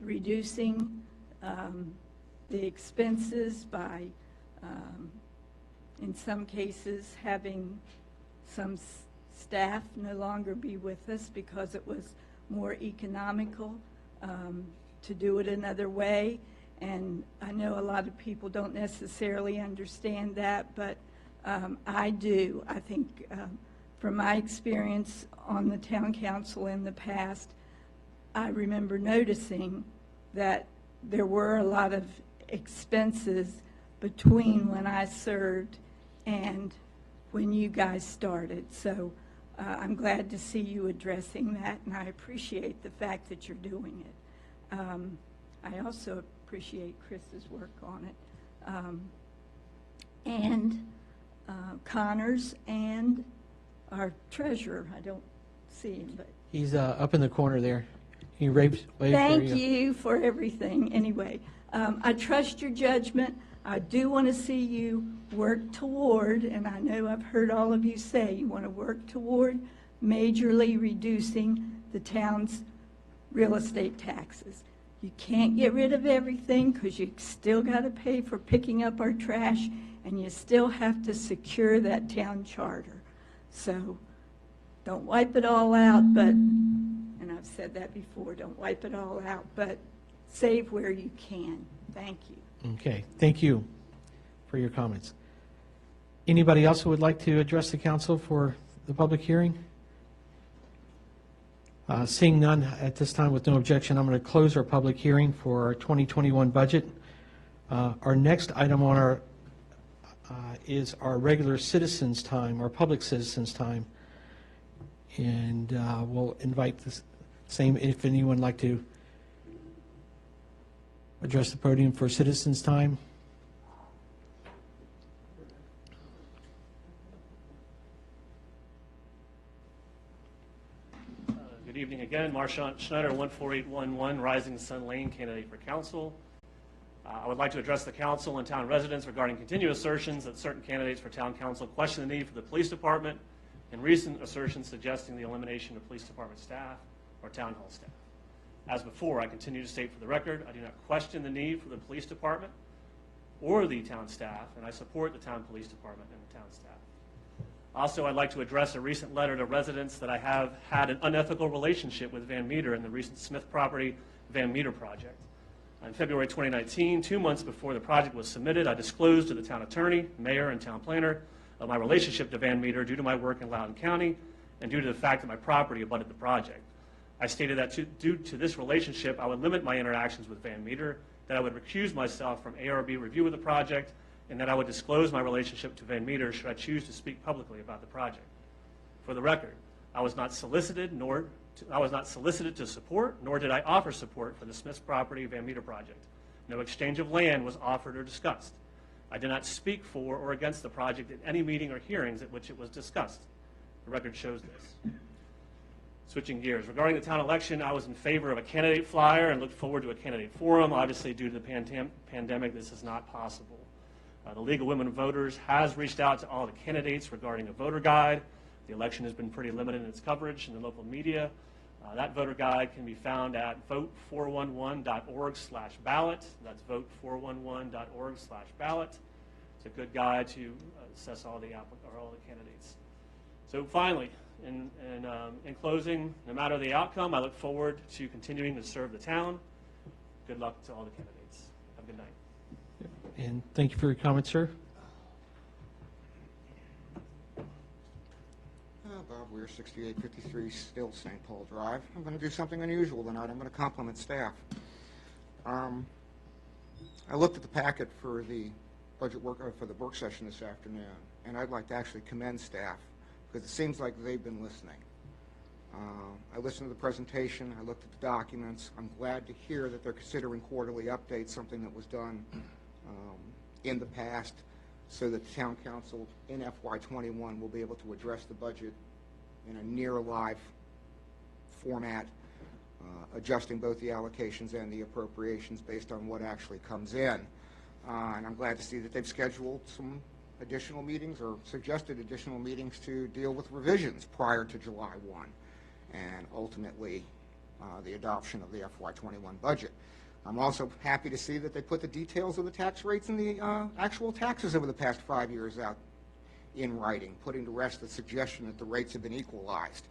reducing the expenses by, in some cases, having some staff no longer be with us because it was more economical to do it another way. And I know a lot of people don't necessarily understand that, but I do. I think from my experience on the town council in the past, I remember noticing that there were a lot of expenses between when I served and when you guys started. So I'm glad to see you addressing that, and I appreciate the fact that you're doing it. I also appreciate Chris's work on it. And Connors and our treasurer, I don't see him, but he's up in the corner there. He wave thank you for everything. Anyway, I trust your judgment. I do want to see you work toward, and I know I've heard all of you say you want to work toward majorly reducing the town's real estate taxes. You can't get rid of everything because you still got to pay for picking up our trash, and you still have to secure that town charter. So don't wipe it all out, but, and I've said that before, don't wipe it all out, but save where you can. Thank you. Okay, thank you for your comments. Anybody else who would like to address the council for the public hearing? Seeing none at this time with no objection, I'm going to close our public hearing for our 2021 budget. Our next item on our is our regular citizens time, our public citizens time. And we'll invite the same, if anyone would like to address the podium for citizens time. Good evening again. Marshant Schneider, 14811 Rising Sun Lane, candidate for council. I would like to address the council and town residents regarding continued assertions that certain candidates for town council question the need for the police department and recent assertions suggesting the elimination of police department staff or town hall staff. As before, I continue to state for the record, I do not question the need for the police department or the town staff, and I support the town police department and the town staff. Also, I'd like to address a recent letter to residents that I have had an unethical relationship with Van Meter in the recent Smith property Van Meter project. In February 2019, 2 months before the project was submitted, I disclosed to the town attorney, mayor, and town planner of my relationship to Van Meter due to my work in Loudoun County and due to the fact that my property abutted the project. I stated that due to this relationship, I would limit my interactions with Van Meter, that I would recuse myself from ARB review of the project, and that I would disclose my relationship to Van Meter should I choose to speak publicly about the project. For the record, I was not solicited to support, nor did I offer support for the Smith's property Van Meter project. No exchange of land was offered or discussed. I did not speak for or against the project at any meeting or hearings at which it was discussed. The record shows this. Switching gears, regarding the town election, I was in favor of a candidate flyer and looked forward to a candidate forum. Obviously, due to the pandemic, this is not possible. The League of Women Voters has reached out to all the candidates regarding a voter guide. The election has been pretty limited in its coverage in the local media. That voter guide can be found at vote411.org/ballot. That's vote411.org/ballot. It's a good guide to assess all the candidates. So finally, in closing, no matter the outcome, I look forward to continuing to serve the town. Good luck to all the candidates. Have a good night. And thank you for your comments, sir. Bob Weir, 6853 Still St. Paul Drive. I'm going to do something unusual tonight. I'm going to compliment staff. I looked at the packet for the budget work for the work session this afternoon, and I'd like to actually commend staff because it seems like they've been listening. I listened to the presentation. I looked at the documents. I'm glad to hear that they're considering quarterly updates, something that was done in the past, so that the town council in FY21 will be able to address the budget in a near live format, adjusting both the allocations and the appropriations based on what actually comes in. And I'm glad to see that they've scheduled some additional meetings or suggested additional meetings to deal with revisions prior to July 1 and ultimately the adoption of the FY21 budget. I'm also happy to see that they put the details of the tax rates and the actual taxes over the past 5 years out in writing, putting to rest the suggestion that the rates have been equalized.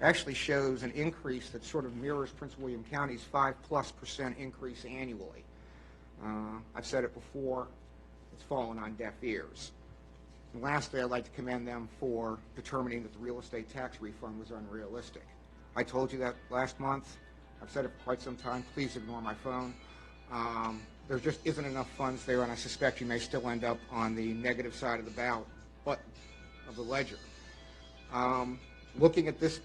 It actually shows an increase that sort of mirrors Prince William County's 5+% increase annually. I've said it before, it's fallen on deaf ears. And lastly, I'd like to commend them for determining that the real estate tax refund was unrealistic. I told you that last month. I've said it for quite some time. Please ignore my phone. There just isn't enough funds there, and I suspect you may still end up on the negative side of the ballot of the ledger. Looking at the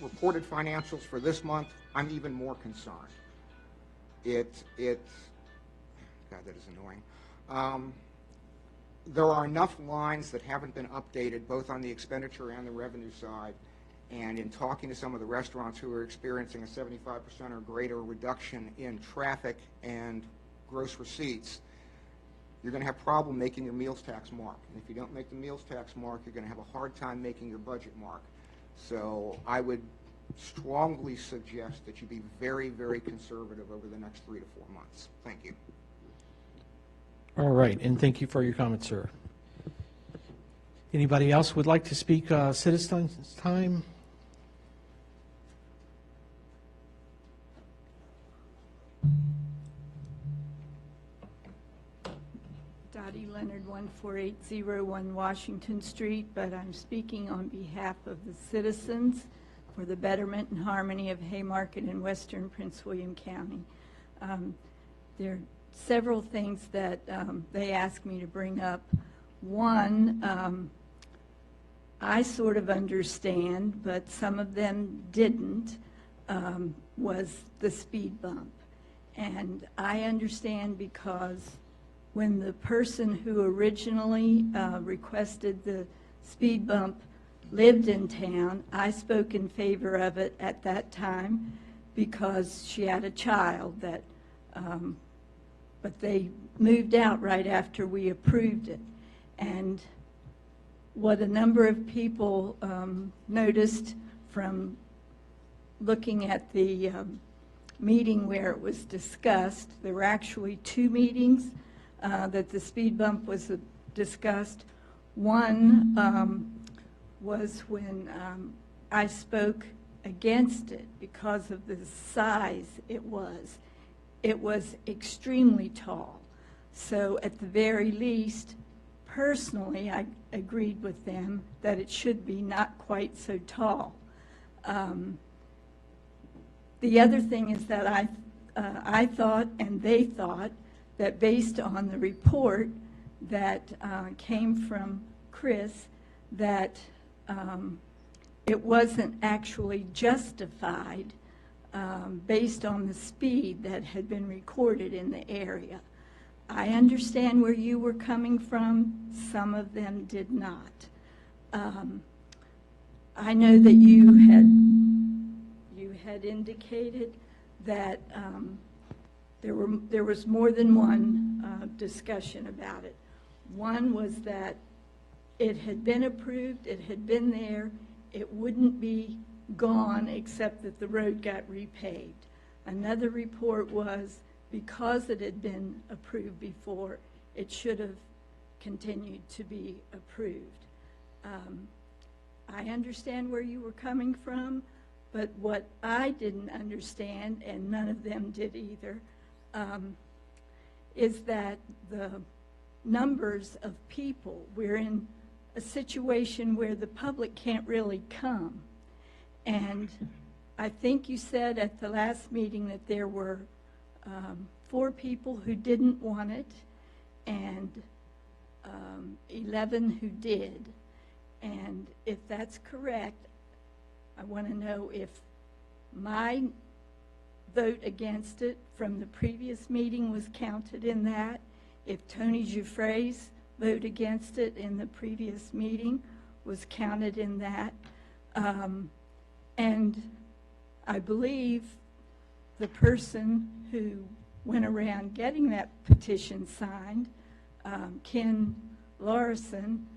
reported financials for this month, I'm even more concerned. God, that is annoying. There are enough lines that haven't been updated, both on the expenditure and the revenue side. And in talking to some of the restaurants who are experiencing a 75% or greater reduction in traffic and gross receipts, you're going to have a problem making your meals tax mark. And if you don't make the meals tax mark, you're going to have a hard time making your budget mark. So I would strongly suggest that you be very, very conservative over the next 3 to 4 months. Thank you. All right, and thank you for your comments, sir. Anybody else would like to speak citizens' time? Dottie Leonard, 14801 Washington Street, but I'm speaking on behalf of the citizens for the betterment and harmony of Haymarket and Western Prince William County. There are several things that they asked me to bring up. One, I sort of understand, but some of them didn't, was the speed bump. And I understand because when the person who originally requested the speed bump lived in town, I spoke in favor of it at that time because she had a child that, but they moved out right after we approved it. And what a number of people noticed from looking at the meeting where it was discussed, there were actually 2 meetings that the speed bump was discussed. One was when I spoke against it because of the size it was. It was extremely tall. So at the very least, personally, I agreed with them that it should be not quite so tall. The other thing is that I thought and they thought that based on the report that came from Chris, that it wasn't actually justified based on the speed that had been recorded in the area. I understand where you were coming from. Some of them did not. I know that you had indicated that there was more than one discussion about it. One was that it had been approved, it had been there, it wouldn't be gone except that the road got repaved. Another report was because it had been approved before, it should have continued to be approved. I understand where you were coming from, but what I didn't understand, and none of them did either, is that the numbers of people, we're in a situation where the public can't really come. And I think you said at the last meeting that there were 4 people who didn't want it and 11 who did. And if that's correct, I want to know if my vote against it from the previous meeting was counted in that, if Tony Giuffre's vote against it in the previous meeting was counted in that. And I believe the person who went around getting that petition signed, Ken Larson,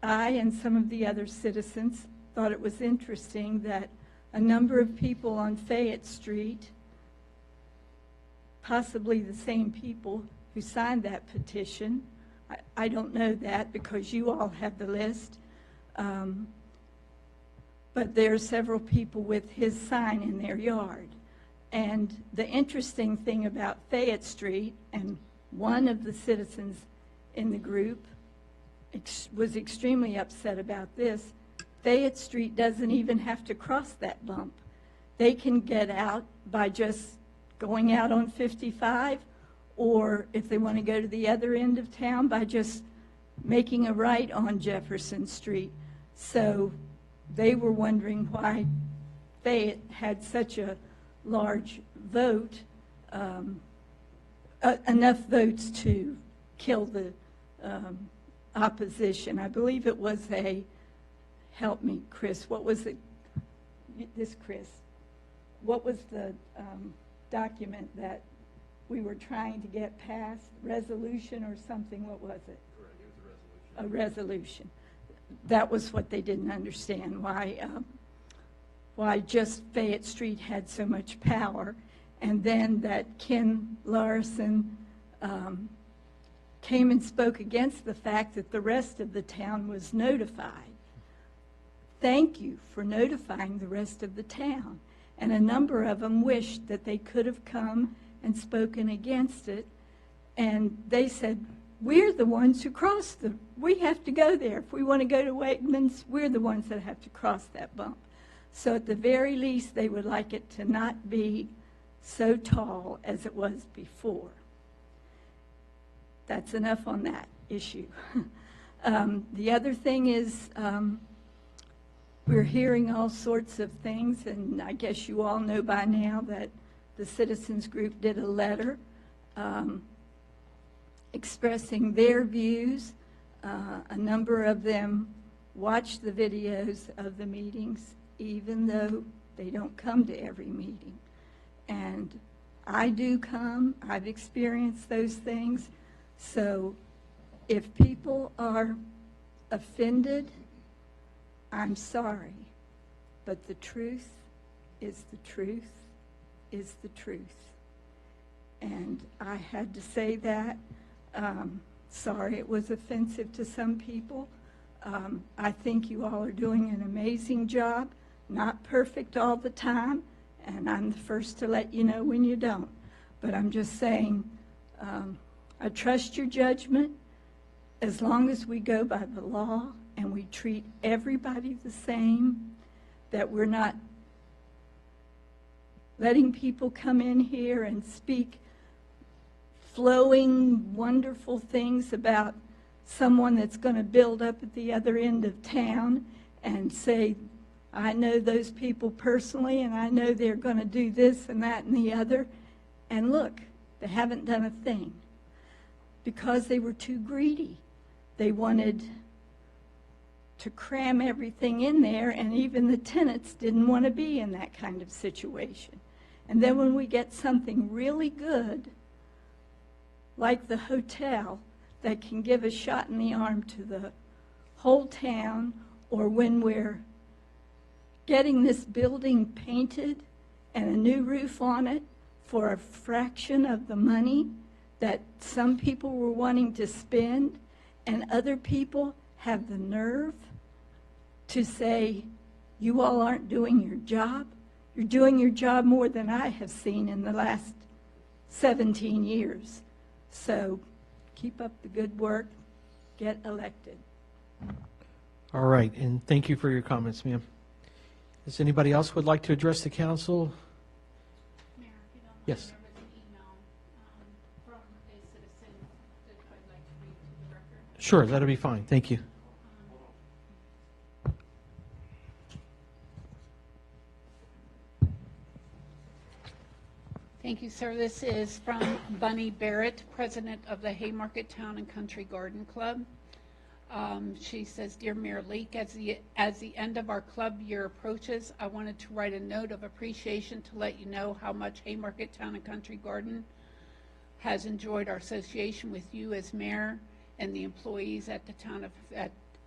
I and some of the other citizens thought it was interesting that a number of people on Fayette Street, possibly the same people who signed that petition, I don't know that because you all have the list, but there are several people with his sign in their yard. And the interesting thing about Fayette Street, and one of the citizens in the group was extremely upset about this, Fayette Street doesn't even have to cross that bump. They can get out by just going out on 55, or if they want to go to the other end of town, by just making a right on Jefferson Street. So they were wondering why Fayette had such a large vote, enough votes to kill the opposition. I believe it was help me, Chris, what was it? This Chris, what was the document that we were trying to get passed? Resolution or something, what was it? Correct, it was a resolution. A resolution. That was what they didn't understand, why just Fayette Street had so much power, and then that Ken Larson came and spoke against the fact that the rest of the town was notified. Thank you for notifying the rest of the town. And a number of them wished that they could have come and spoken against it, and they said, we're the ones who we have to go there. If we want to go to Wakeman's, we're the ones that have to cross that bump. So at the very least, they would like it to not be so tall as it was before. That's enough on that issue. The other thing is we're hearing all sorts of things, and I guess you all know by now that the citizens group did a letter expressing their views. A number of them watch the videos of the meetings, even though they don't come to every meeting. And I do come. I've experienced those things. So if people are offended, I'm sorry. But the truth is the truth is the truth. And I had to say that. Sorry it was offensive to some people. I think you all are doing an amazing job. Not perfect all the time, and I'm the first to let you know when you don't. But I'm just saying, I trust your judgment as long as we go by the law and we treat everybody the same, that we're not letting people come in here and speak flowing, wonderful things about someone that's going to build up at the other end of town and say, I know those people personally, and I know they're going to do this and that and the other. And look, they haven't done a thing because they were too greedy. They wanted to cram everything in there, and even the tenants didn't want to be in that kind of situation. And then when we get something really good, like the hotel, that can give a shot in the arm to the whole town, or when we're getting this building painted and a new roof on it for a fraction of the money that some people were wanting to spend, and other people have the nerve to say, you all aren't doing your job. You're doing your job more than I have seen in the last 17 years. So keep up the good work. Get elected. All right, and thank you for your comments, ma'am. Does anybody else would like to address the council? Mayor, if you don't mind, Yes. there was an email from a citizen that I'd like to read to the record. Sure, that'll be fine. Thank you. Thank you, sir. This is from Bunny Barrett, president of the Haymarket Town and Country Garden Club. She says, Dear Mayor Leake, as the end of our club year approaches, I wanted to write a note of appreciation to let you know how much Haymarket Town and Country Garden has enjoyed our association with you as mayor and the employees at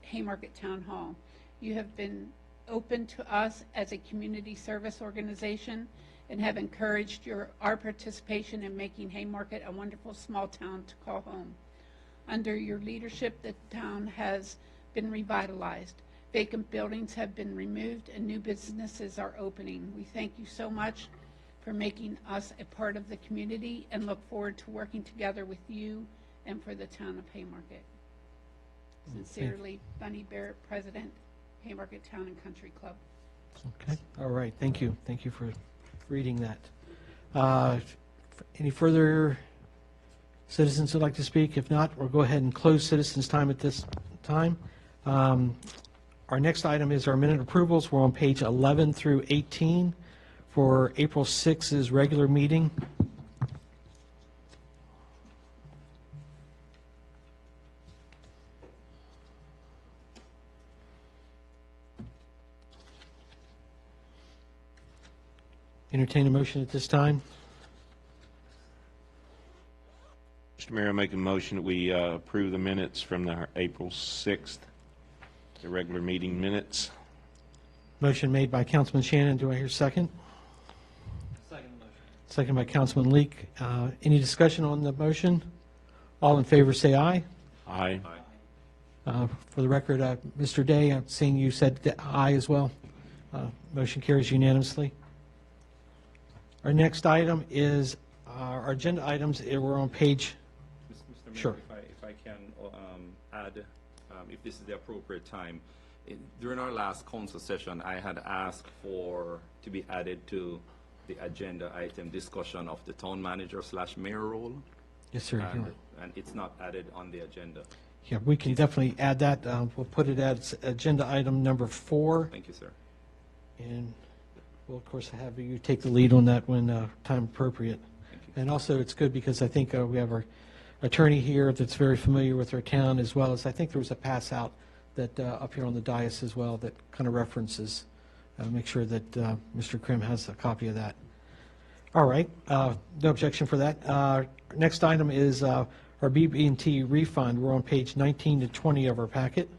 Haymarket Town Hall. You have been open to us as a community service organization and have encouraged our participation in making Haymarket a wonderful small town to call home. Under your leadership, the town has been revitalized. Vacant buildings have been removed and new businesses are opening. We thank you so much for making us a part of the community and look forward to working together with you and for the town of Haymarket. Sincerely, Bunny Barrett, President, Haymarket Town and Country Club. Okay, all right, thank you. Thank you for reading that. Any further citizens who'd like to speak? If not, we'll go ahead and close citizens' time at this time. Our next item is our minute approvals. We're on page 11 through 18 for April 6th's regular meeting. Entertain a motion at this time. Mr. Mayor, I make a motion that we approve the minutes from the April 6th, the regular meeting minutes. Motion made by Councilman Shannon. Do I hear a second? Second motion. Second by Councilman Leak. Any discussion on the motion? All in favor say aye. Aye. For the record, Mr. Day, I'm seeing you said aye as well. Motion carries unanimously. Our next item is our agenda items. We're on page. Mr. Mayor, Sure. if I can add, if this is the appropriate time, during our last council session, I had asked to be added to the agenda item discussion of the town manager / mayor role. Yes, sir. And it's not added on the agenda. Yeah, we can definitely add that. We'll put it as agenda item number 4. Thank you, sir. And we'll, of course, have you take the lead on that when time appropriate. Thank you. And also, it's good because I think we have our attorney here that's very familiar with our town, as well as I think there was a pass out that up here on the dais as well that kind of references. Make sure that Mr. Krim has a copy of that. All right, no objection for that. Next item is our BB&T refund. We're on page 19 to 20 of our packet.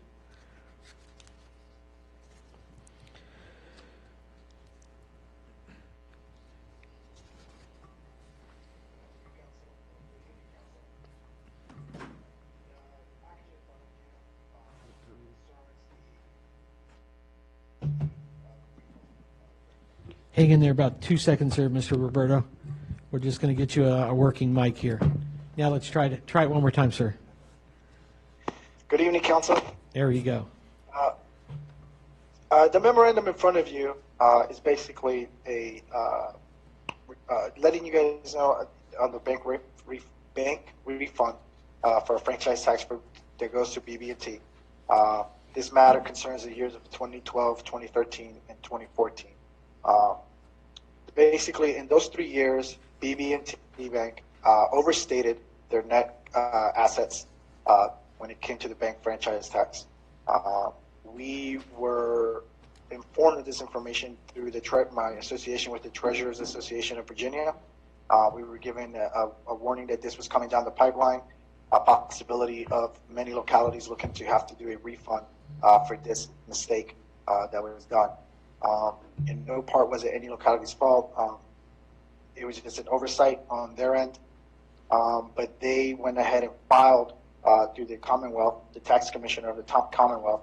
Hang in there about 2 seconds there, Mr. Roberto. We're just going to get you a working mic here. Now let's try it one more time, sir. Good evening, Council. There you go. The memorandum in front of you is basically a letting you guys know on the bank refund for a franchise tax that goes to BB&T. This matter concerns the years of 2012, 2013, and 2014. Basically, in those 3 years, BB&T Bank overstated their net assets when it came to the bank franchise tax. We were informed of this information through my association with the Treasurers Association of Virginia. We were given a warning that this was coming down the pipeline, a possibility of many localities looking to have to do a refund for this mistake that was done. In no part was it any locality's fault. It was just an oversight on their end. But they went ahead and filed through the Commonwealth, the tax commissioner of the Commonwealth,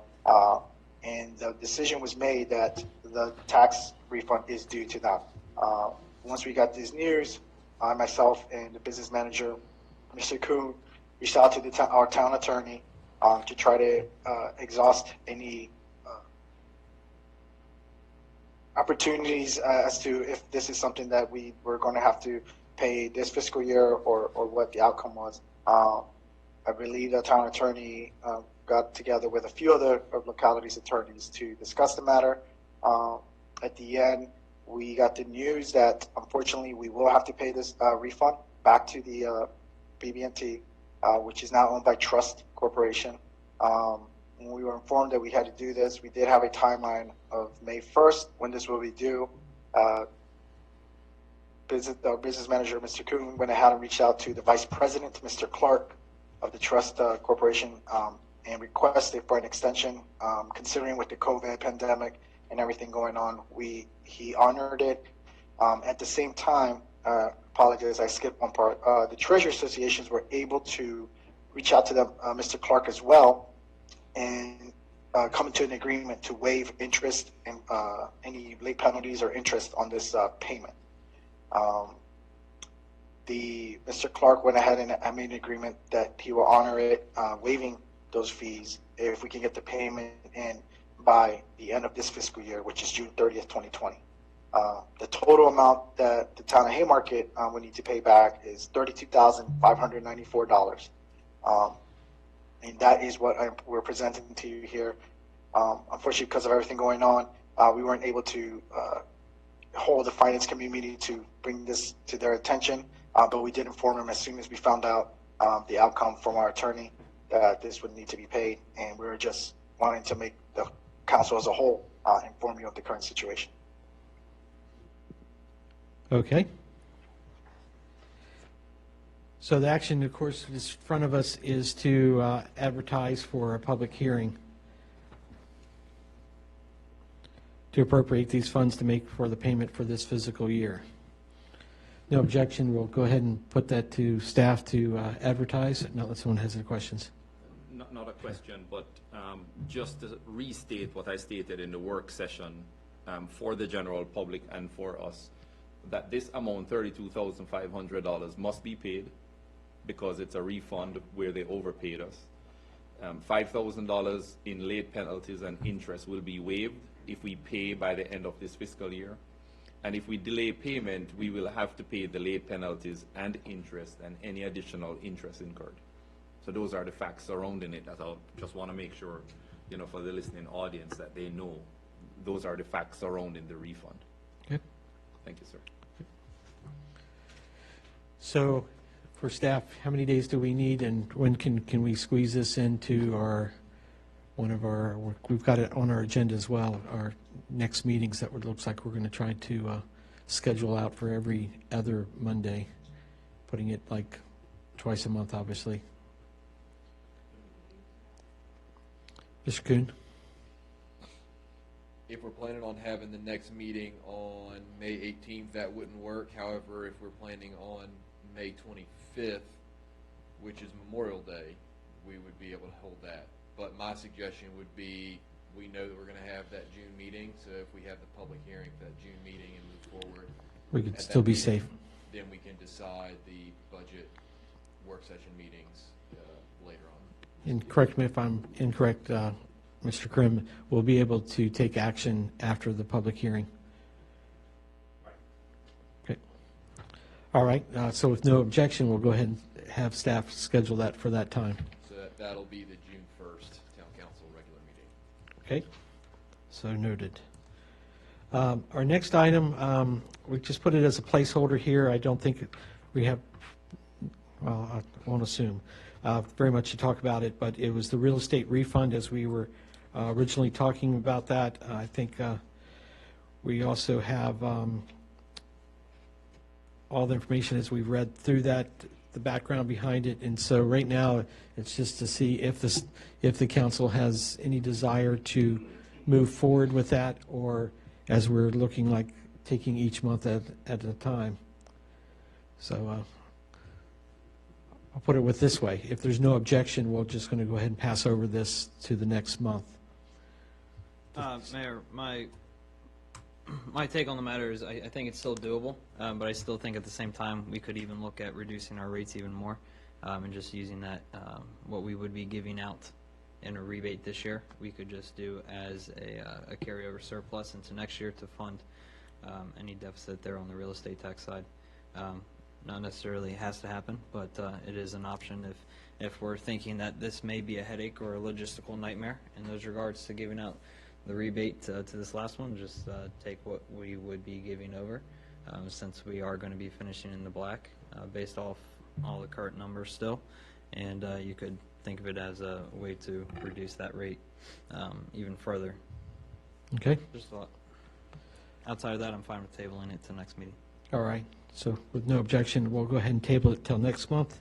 and the decision was made that the tax refund is due to them. Once we got this news, I myself and the business manager, Mr. Kuhn, reached out to our town attorney to try to exhaust any opportunities as to if this is something that we were going to have to pay this fiscal year or what the outcome was. I believe the town attorney got together with a few other localities' attorneys to discuss the matter. At the end, we got the news that unfortunately we will have to pay this refund back to the BB&T, which is now owned by Trust Corporation. When we were informed that we had to do this, we did have a timeline of May 1st when this will be due. Our business manager, Mr. Kuhn, went ahead and reached out to the vice president, Mr. Clark of the Trust Corporation, and requested for an extension, considering with the COVID pandemic and everything going on, he honored it. At the same time, apologize, I skipped one part. The Treasury Associations were able to reach out to them, Mr. Clark as well, and come to an agreement to waive interest and any late penalties or interest on this payment. Mr. Clark went ahead and made an agreement that he will honor it, waiving those fees if we can get the payment in by the end of this fiscal year, which is June 30th, 2020. The total amount that the town of Haymarket will need to pay back is $32,594. And that is what we're presenting to you here. Unfortunately, because of everything going on, we weren't able to hold a finance committee meeting to bring this to their attention, but we did inform them as soon as we found out the outcome from our attorney that this would need to be paid, and we were just wanting to make the council as a whole inform you of the current situation. Okay. So the action, of course, in front of us is to advertise for a public hearing to appropriate these funds to make for the payment for this fiscal year. No objection, we'll go ahead and put that to staff to advertise, unless someone has any questions. Not a question, but just to restate what I stated in the work session for the general public and for us, that this amount, $32,500, must be paid because it's a refund where they overpaid us. $5,000 in late penalties and interest will be waived if we pay by the end of this fiscal year. And if we delay payment, we will have to pay the late penalties and interest and any additional interest incurred. So those are the facts surrounding it that I just want to make sure, you know, for the listening audience that they know those are the facts surrounding the refund. Okay. Thank you, sir. So for staff, how many days do we need, and when can we squeeze this into we've got it on our agenda as well, our next meetings that looks like we're going to try to schedule out for every other Monday, putting it like twice a month, obviously. Mr. Kuhn? If we're planning on having the next meeting on May 18th, that wouldn't work. However, if we're planning on May 25th, which is Memorial Day, we would be able to hold that. But my suggestion would be, we know that we're going to have that June meeting, so if we have the public hearing for that June meeting and move forward, We could still be safe. then we can decide the budget work session meetings later on. And correct me if I'm incorrect, Mr. Krim, we'll be able to take action after the public hearing. Okay. All right, so with no objection, we'll go ahead and have staff schedule that for that time. So that'll be the June 1st Town Council regular meeting. Okay, so noted. Our next item, we just put it as a placeholder here. I don't think we have, well, I won't assume, very much to talk about it, but it was the real estate refund as we were originally talking about that. I think we also have all the information as we've read through that, the background behind it, and so right now it's just to see if the council has any desire to move forward with that, or as we're looking like taking each month at a time. So I'll put it with this way: if there's no objection, we're just going to go ahead and pass over this to the next month. Mayor, my take on the matter is I think it's still doable, but I still think at the same time we could even look at reducing our rates even more and just using that, what we would be giving out in a rebate this year, we could just do as a carryover surplus into next year to fund any deficit there on the real estate tax side. Not necessarily has to happen, but it is an option if we're thinking that this may be a headache or a logistical nightmare in those regards to giving out the rebate to this last one. Just take what we would be giving over since we are going to be finishing in the black based off all the current numbers still, and you could think of it as a way to reduce that rate even further. Okay. Just thought. Outside of that, I'm fine with tabling it to next meeting. All right. So with no objection, we'll go ahead and table it till next month.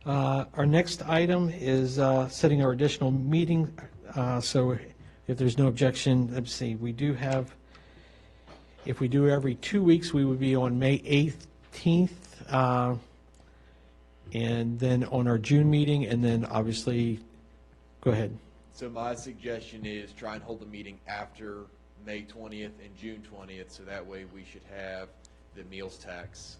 Our next item is setting our additional meeting. So If there's no objection, let's see, we do have, if we do every 2 weeks, we would be on May 18th, and then on our June meeting, and then obviously, go ahead. So my suggestion is try and hold the meeting after May 20th and June 20th, so that way we should have the meals tax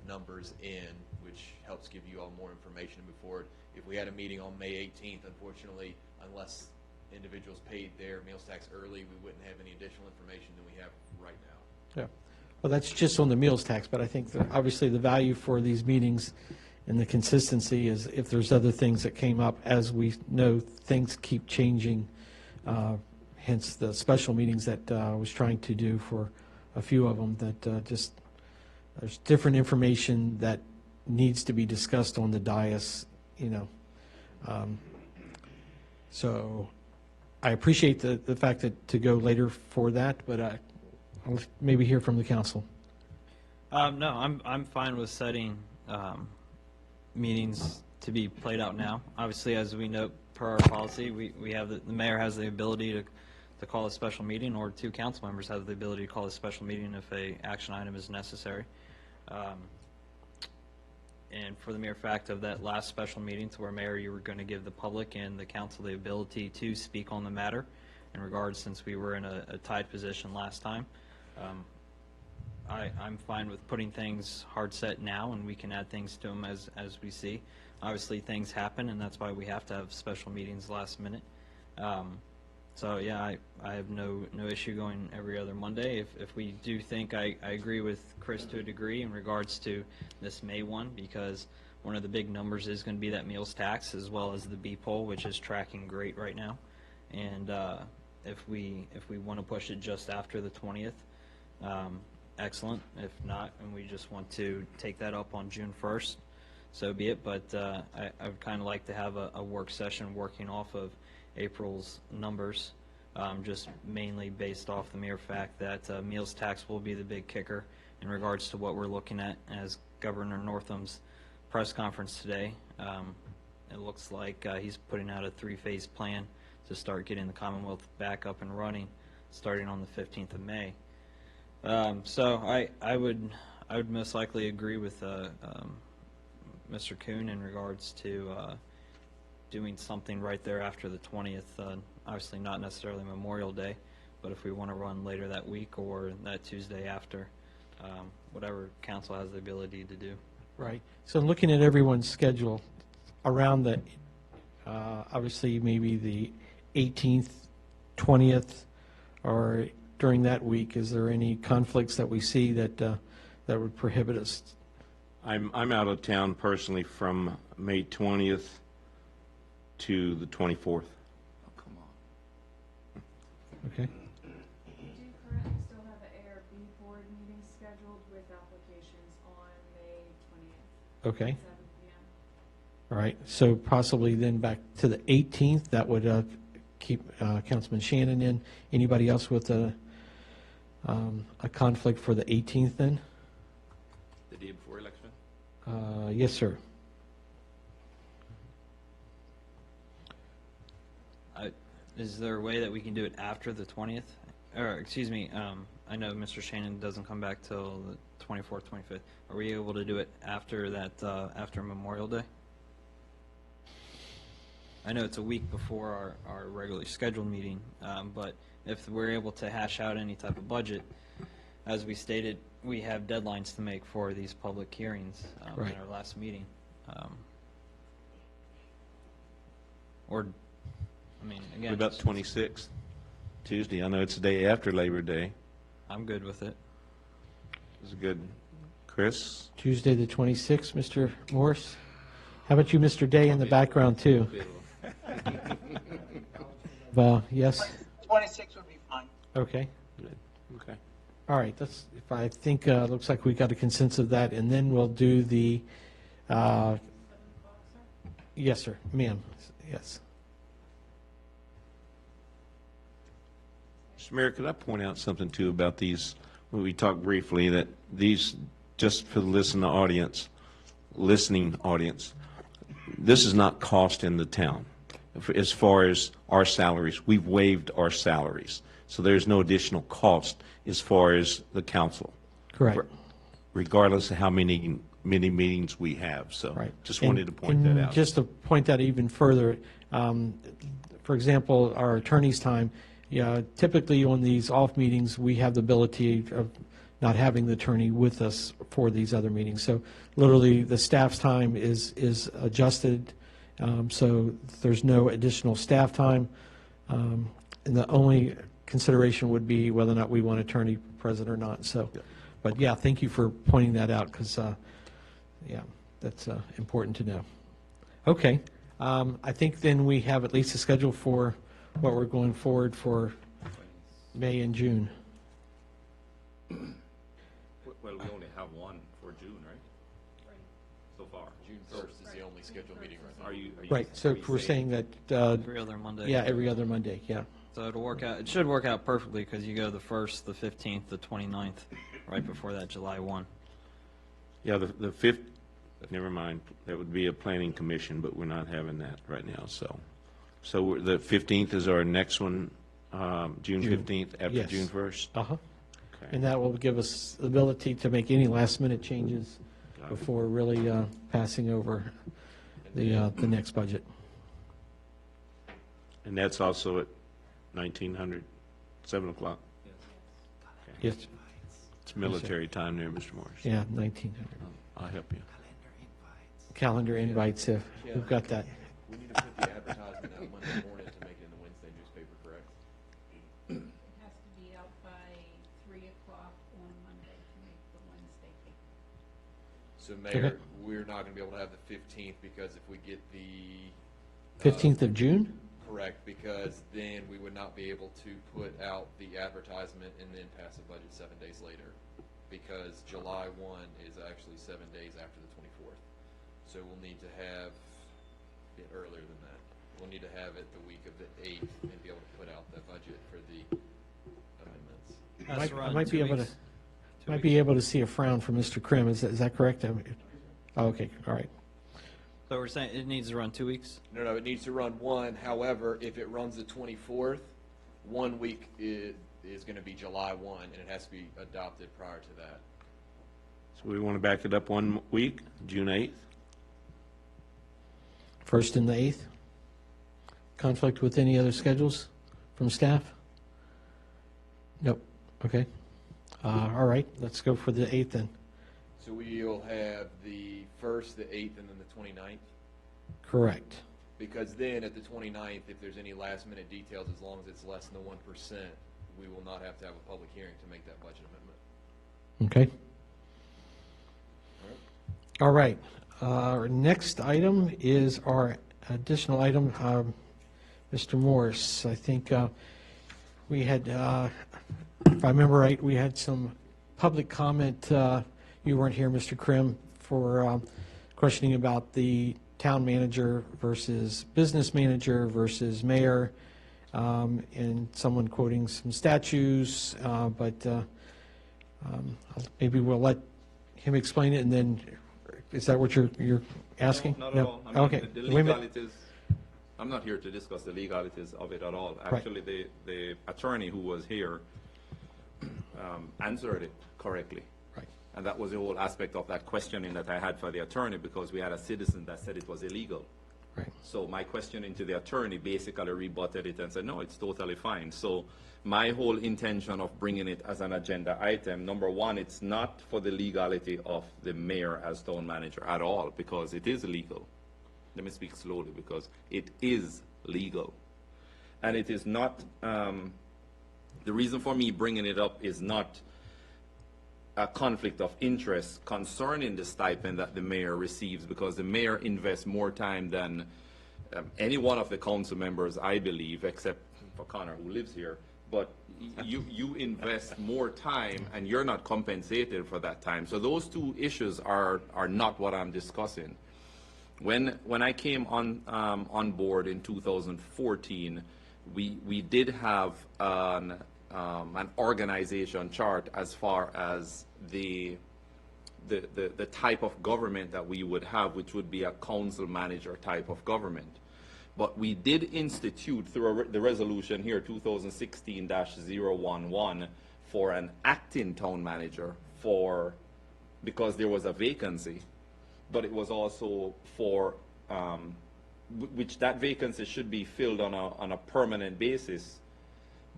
numbers in, which helps give you all more information to move forward. If we had a meeting on May 18th, unfortunately, unless individuals paid their meals tax early, we wouldn't have any additional information than we have right now. Yeah. Well, that's just on the meals tax, but I think that obviously the value for these meetings and the consistency is if there's other things that came up, as we know, things keep changing, hence the special meetings that I was trying to do for a few of them, that just, there's different information that needs to be discussed on the dais, you know. So I appreciate the fact that to go later for that, but I'll maybe hear from the council. No, I'm fine with setting meetings to be played out now. Obviously, as we note per our policy, we have the mayor has the ability to call a special meeting, or two council members have the ability to call a special meeting if a action item is necessary. And for the mere fact of that last special meeting, to where, Mayor, you were going to give the public and the council the ability to speak on the matter in regards, since we were in a tied position last time. I'm fine with putting things hard set now, and we can add things to them as we see. Obviously, things happen, and that's why we have to have special meetings last minute. So yeah, I have no issue going every other Monday. If we do think, I agree with Chris to a degree in regards to this May one, because one of the big numbers is going to be that meals tax, as well as the B poll, which is tracking great right now. And if we want to push it just after the 20th, excellent. If not, and we just want to take that up on June 1st, so be it. But I would kind of like to have a work session working off of April's numbers, just mainly based off the mere fact that meals tax will be the big kicker in regards to what we're looking at. As Governor Northam's press conference today, it looks like he's putting out a 3-phase plan to start getting the Commonwealth back up and running, starting on the 15th of May. So I would most likely agree with Mr. Kuhn in regards to doing something right there after the 20th. Obviously not necessarily Memorial Day, but if we want to run later that week or that Tuesday after, whatever council has the ability to do. Right. So looking at everyone's schedule around the, obviously maybe the 18th, 20th, or during that week, is there any conflicts that we see that that would prohibit us? I'm out of town personally from May 20th to the 24th. Oh, come on. Okay. We do currently still have an ARB board meeting scheduled with applications on May 20th. Okay. 7 p.m. All right. So possibly then back to the 18th, that would keep Councilman Shannon in. Anybody else with a conflict for the 18th then? The day before election? Yes, sir. Is there a way that we can do it after the 20th? Or, excuse me, I know Mr. Shannon doesn't come back till the 24th, 25th. Are we able to do it after that, after Memorial Day? I know it's a week before our regularly scheduled meeting, but if we're able to hash out any type of budget, as we stated, we have deadlines to make for these public hearings Right. at our last meeting. Or, I mean, again, What about 26th, Tuesday? I know it's the day after Labor Day. I'm good with it. Is it good? Chris? Tuesday the 26th, Mr. Morris. How about you, Mr. Day, in the background too? Yes. 26 would be fine. Okay. Okay. All right. That's. If I think looks like we got a consensus of that, and then we'll do the. Yes, sir, ma'am. Yes. Mr. Mayor, could I point out something too about these, when we talked briefly, that these, just for the listening audience, this is not cost in the town. as far as our salaries. We've waived our salaries. So there's no additional cost as far as the council. Correct. Regardless of how many meetings we have. So Right. just wanted to point that And out. just to point that even further, for example, our attorney's time, typically on these off meetings, we have the ability of not having the attorney with us for these other meetings. So literally, the staff's time is adjusted, so there's no additional staff time. And the only consideration would be whether or not we want attorney present or not. So, but yeah, thank you for pointing that out, because, yeah, that's important to know. Okay, I think then we have at least a schedule for what we're going forward for May and June. Well, we only have one for June, right? So far. June 1st is the only scheduled meeting right now. Are you Right, so are you we're saying that, Every other Monday. yeah, every other Monday, yeah. So it'll work out, it should work out perfectly because you go the 1st, the 15th, the 29th, right before that July 1. Yeah, the fifth, never mind, that would be a planning commission, but we're not having that right now, so. The 15th is our next one, June 15th, after Yes. June 1st? Uh-huh. Okay. And that will give us the ability to make any last-minute changes before really passing over the next budget. And that's also at 1900, 7 o'clock? Yes, It's military time there, Mr. Morris. yeah, 1900. I'll help you. Calendar invites, if we've got that. We need to put the advertisement out Monday morning to make it in the Wednesday newspaper, correct? It has to be out by 3 o'clock on Monday to make the Wednesday paper. So Mayor, we're not gonna be able to have the 15th because if we get the. 15th of June? Correct, because then we would not be able to put out the advertisement and then pass a budget 7 days later. Because July 1 is actually 7 days after the 24th. So we'll need to have it earlier than that. We'll need to have it the week of the 8th and be able to put out the budget for the amendments. I might be able to, might be able to see a frown from Mr. Krim, is that correct? Oh, okay, all right. So we're saying it needs to run 2 weeks? No, it needs to run one. However, if it runs the 24th, 1 week is going to be July 1, and it has to be adopted prior to that. So we want to back it up 1 week, June 8th? 1st and the 8th? Conflict with any other schedules from staff? Nope, okay. All right, let's go for the 8th then. So we'll have the 1st, the 8th, and then the 29th? Correct. Because then at the 29th, if there's any last-minute details, as long as it's less than the 1%, we will not have to have a public hearing to make that budget amendment. Okay. All right. Our next item is our additional item. Mr. Morris, I think we had, if I remember right, we had some public comment. You weren't here, Mr. Krim, for questioning about the town manager versus business manager versus mayor, and someone quoting some statutes, but maybe we'll let him explain it, and then, is that what you're asking? No, not at all. I mean, Okay. the Wait a minute. legalities, I'm not here to discuss the legalities of it at all. Right. Actually, the attorney who was here answered it correctly. Right. And that was the whole aspect of that questioning that I had for the attorney, because we had a citizen that said it was illegal. Right. So my questioning to the attorney basically rebutted it and said, no, it's totally fine. So my whole intention of bringing it as an agenda item, number one, it's not for the legality of the mayor as town manager at all, because it is legal. Let me speak slowly, because it is legal. And it is not, the reason for me bringing it up is not a conflict of interest concerning the stipend that the mayor receives, because the mayor invests more time than any one of the council members, I believe, except for Connor, who lives here. But you invest more time, and you're not compensated for that time. So those two issues are not what I'm discussing. When I came on board in 2014, we did have an organization chart as far as the type of government that we would have, which would be a council manager type of government. But we did institute through the resolution here, 2016-011, for an acting town manager because there was a vacancy, but it was also for, which that vacancy should be filled on a permanent basis,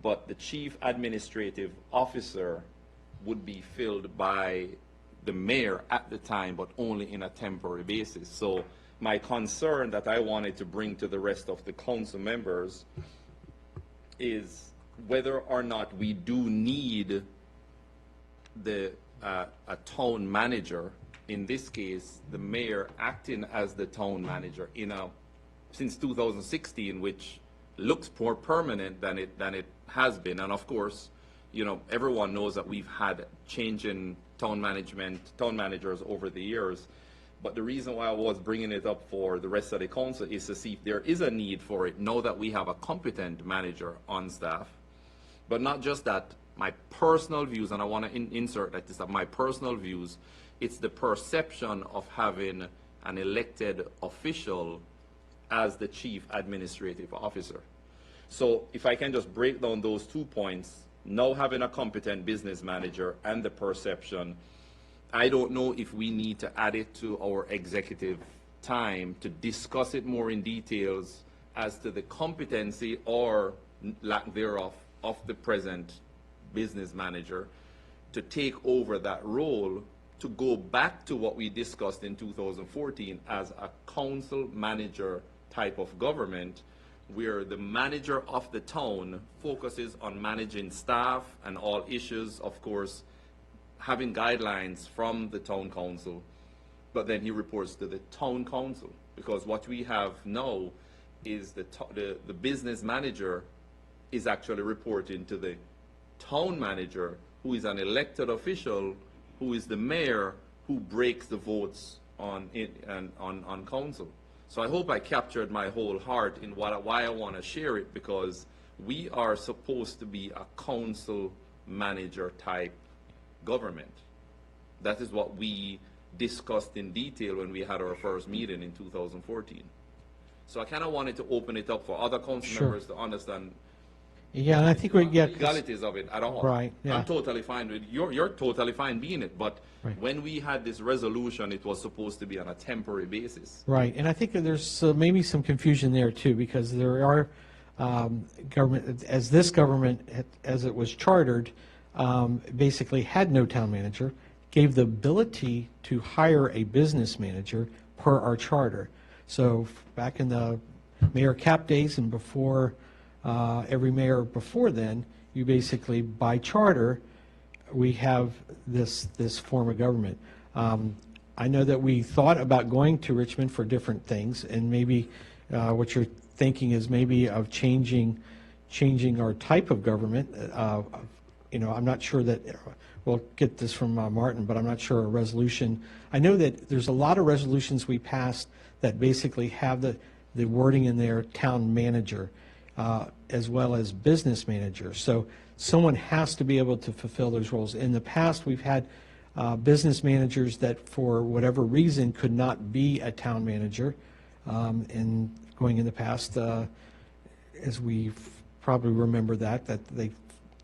but the chief administrative officer would be filled by the mayor at the time, but only in a temporary basis. So my concern that I wanted to bring to the rest of the council members is whether or not we do need a town manager, in this case, the mayor acting as the town manager since 2016, which looks more permanent than it has been. And of course, you know, everyone knows that we've had change in town managers over the years. But the reason why I was bringing it up for the rest of the council is to see if there is a need for it, now that we have a competent manager on staff. But not just that, my personal views, and I want to insert that this are my personal views, it's the perception of having an elected official as the chief administrative officer. So if I can just break down those 2 points, now having a competent business manager and the perception, I don't know if we need to add it to our executive time to discuss it more in details as to the competency or lack thereof of the present business manager to take over that role, to go back to what we discussed in 2014 as a council manager type of government, where the manager of the town focuses on managing staff and all issues, of course, having guidelines from the town council, but then he reports to the town council, because what we have now is the business manager is actually reporting to the town manager, who is an elected official, who is the mayor, who breaks the votes on council. So I hope I captured my whole heart in why I want to share it, because we are supposed to be a council manager type government. That is what we discussed in detail when we had our first meeting in 2014. So I kind of wanted to open it up for other council members to understand. Yeah, and I think we're legalities of it at all. Right. Yeah. I'm totally fine with you're totally fine being it, but Right. when we had this resolution, it was supposed to be on a temporary basis. Right, and I think that there's maybe some confusion there too, because there are government, as this government, as it was chartered, basically had no town manager, gave the ability to hire a business manager per our charter. So back in the Mayor Cap days and before, every mayor before then, you basically, by charter, we have this form of government. I know that we thought about going to Richmond for different things, and maybe what you're thinking is maybe of changing our type of government. I'm not sure that we'll get this from Martin, but I'm not sure a resolution. I know that there's a lot of resolutions we passed that basically have the wording in there, town manager, as well as business manager. So someone has to be able to fulfill those roles. In the past, we've had business managers that, for whatever reason, could not be a town manager. And going in the past, as we probably remember that they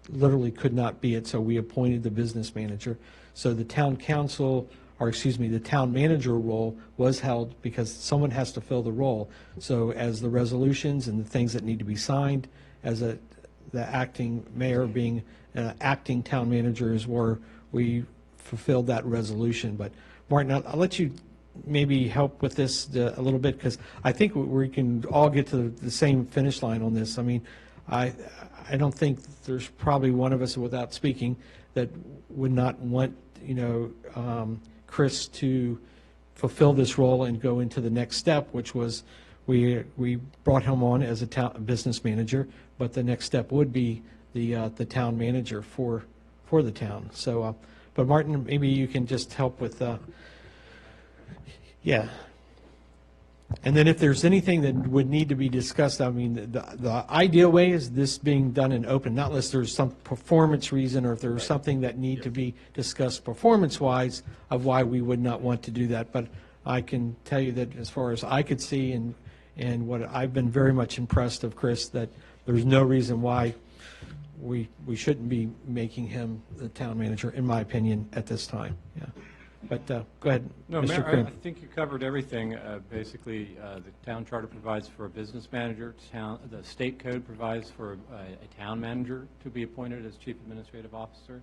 literally could not be it, so we appointed the business manager. So the town council, or excuse me, the town manager role was held because someone has to fill the role. So as the resolutions and the things that need to be signed, as the acting mayor being acting town manager is where we fulfilled that resolution. But Martin, I'll let you maybe help with this a little bit, because I think we can all get to the same finish line on this. I mean, I don't think there's probably one of us, without speaking, that would not want, Chris to fulfill this role and go into the next step, which was we brought him on as a business manager, but the next step would be the town manager for the town. So, but Martin, maybe you can just help with, yeah. And then if there's anything that would need to be discussed, I mean, the ideal way is this being done in open, not unless there's some performance reason or if there's something that need to be discussed performance-wise of why we would not want to do that. But I can tell you that as far as I could see, and And what I've been very much impressed of Chris, that there's no reason why we shouldn't be making him the town manager, in my opinion, at this time. Yeah. But go ahead, No, Mr. Mayor, Krim. I think you covered everything. Basically, the town charter provides for a business manager. The state code provides for a town manager to be appointed as chief administrative officer.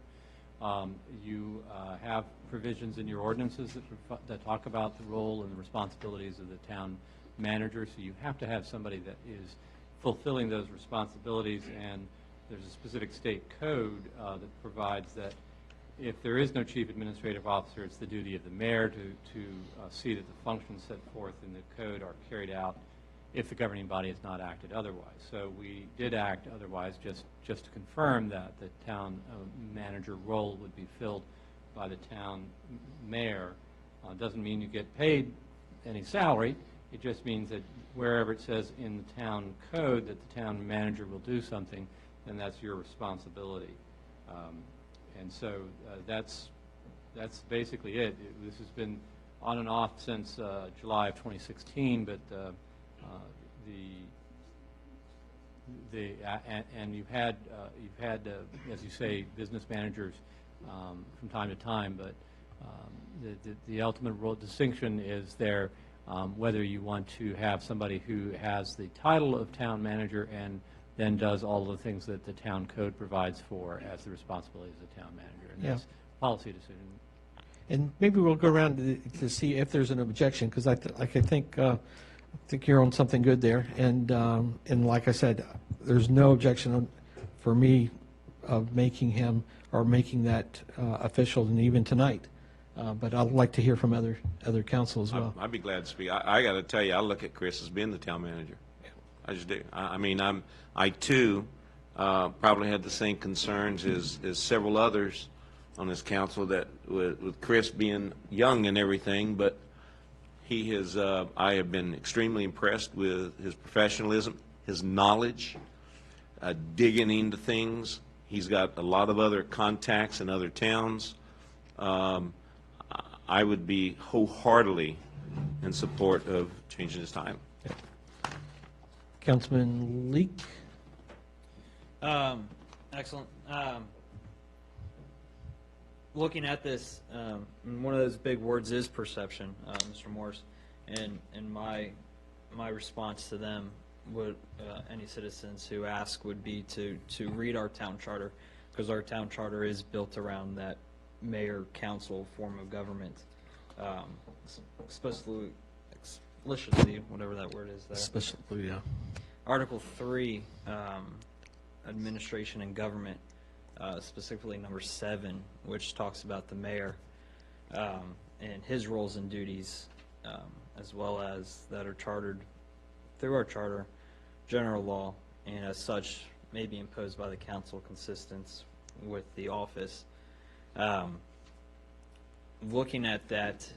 You have provisions in your ordinances that talk about the role and the responsibilities of the town manager. So you have to have somebody that is fulfilling those responsibilities. And there's a specific state code that provides that if there is no chief administrative officer, it's the duty of the mayor to see that the functions set forth in the code are carried out if the governing body has not acted otherwise. So we did act otherwise, just to confirm that the town manager role would be filled by the town mayor. Doesn't mean you get paid any salary. It just means that wherever it says in the town code that the town manager will do something, then that's your responsibility. And so that's basically it. This has been on and off since July of 2016, but and you've had as you say, business managers from time to time, but the ultimate role distinction is there whether you want to have somebody who has the title of town manager and then does all the things that the town code provides for as the responsibilities of the town manager. And that's a policy decision. And maybe we'll go around to see if there's an objection, because I think you're on something good there. And like I said, there's no objection for me of making him or making that official, and even tonight. But I'd like to hear from other council as well. I'd be glad to speak. I got to tell you, I look at Chris as being the town manager. I just do. I mean, I too probably had the same concerns as several others on this council, that with Chris being young and everything, but he has. I have been extremely impressed with his professionalism, his knowledge, digging into things. He's got a lot of other contacts in other towns. I would be wholeheartedly in support of changing his title. Councilman Leak? Excellent. Looking at this, one of those big words is perception, Mr. Morris, and my response to them would any citizens who ask would be to read our town charter, because our town charter is built around that mayor council form of government, explicitly, whatever that word is there. Explicitly, yeah. Article 3, administration and government, specifically number 7, which talks about the mayor and his roles and duties, as well as that are chartered through our charter, general law, and as such may be imposed by the council consistent with the office. Looking at that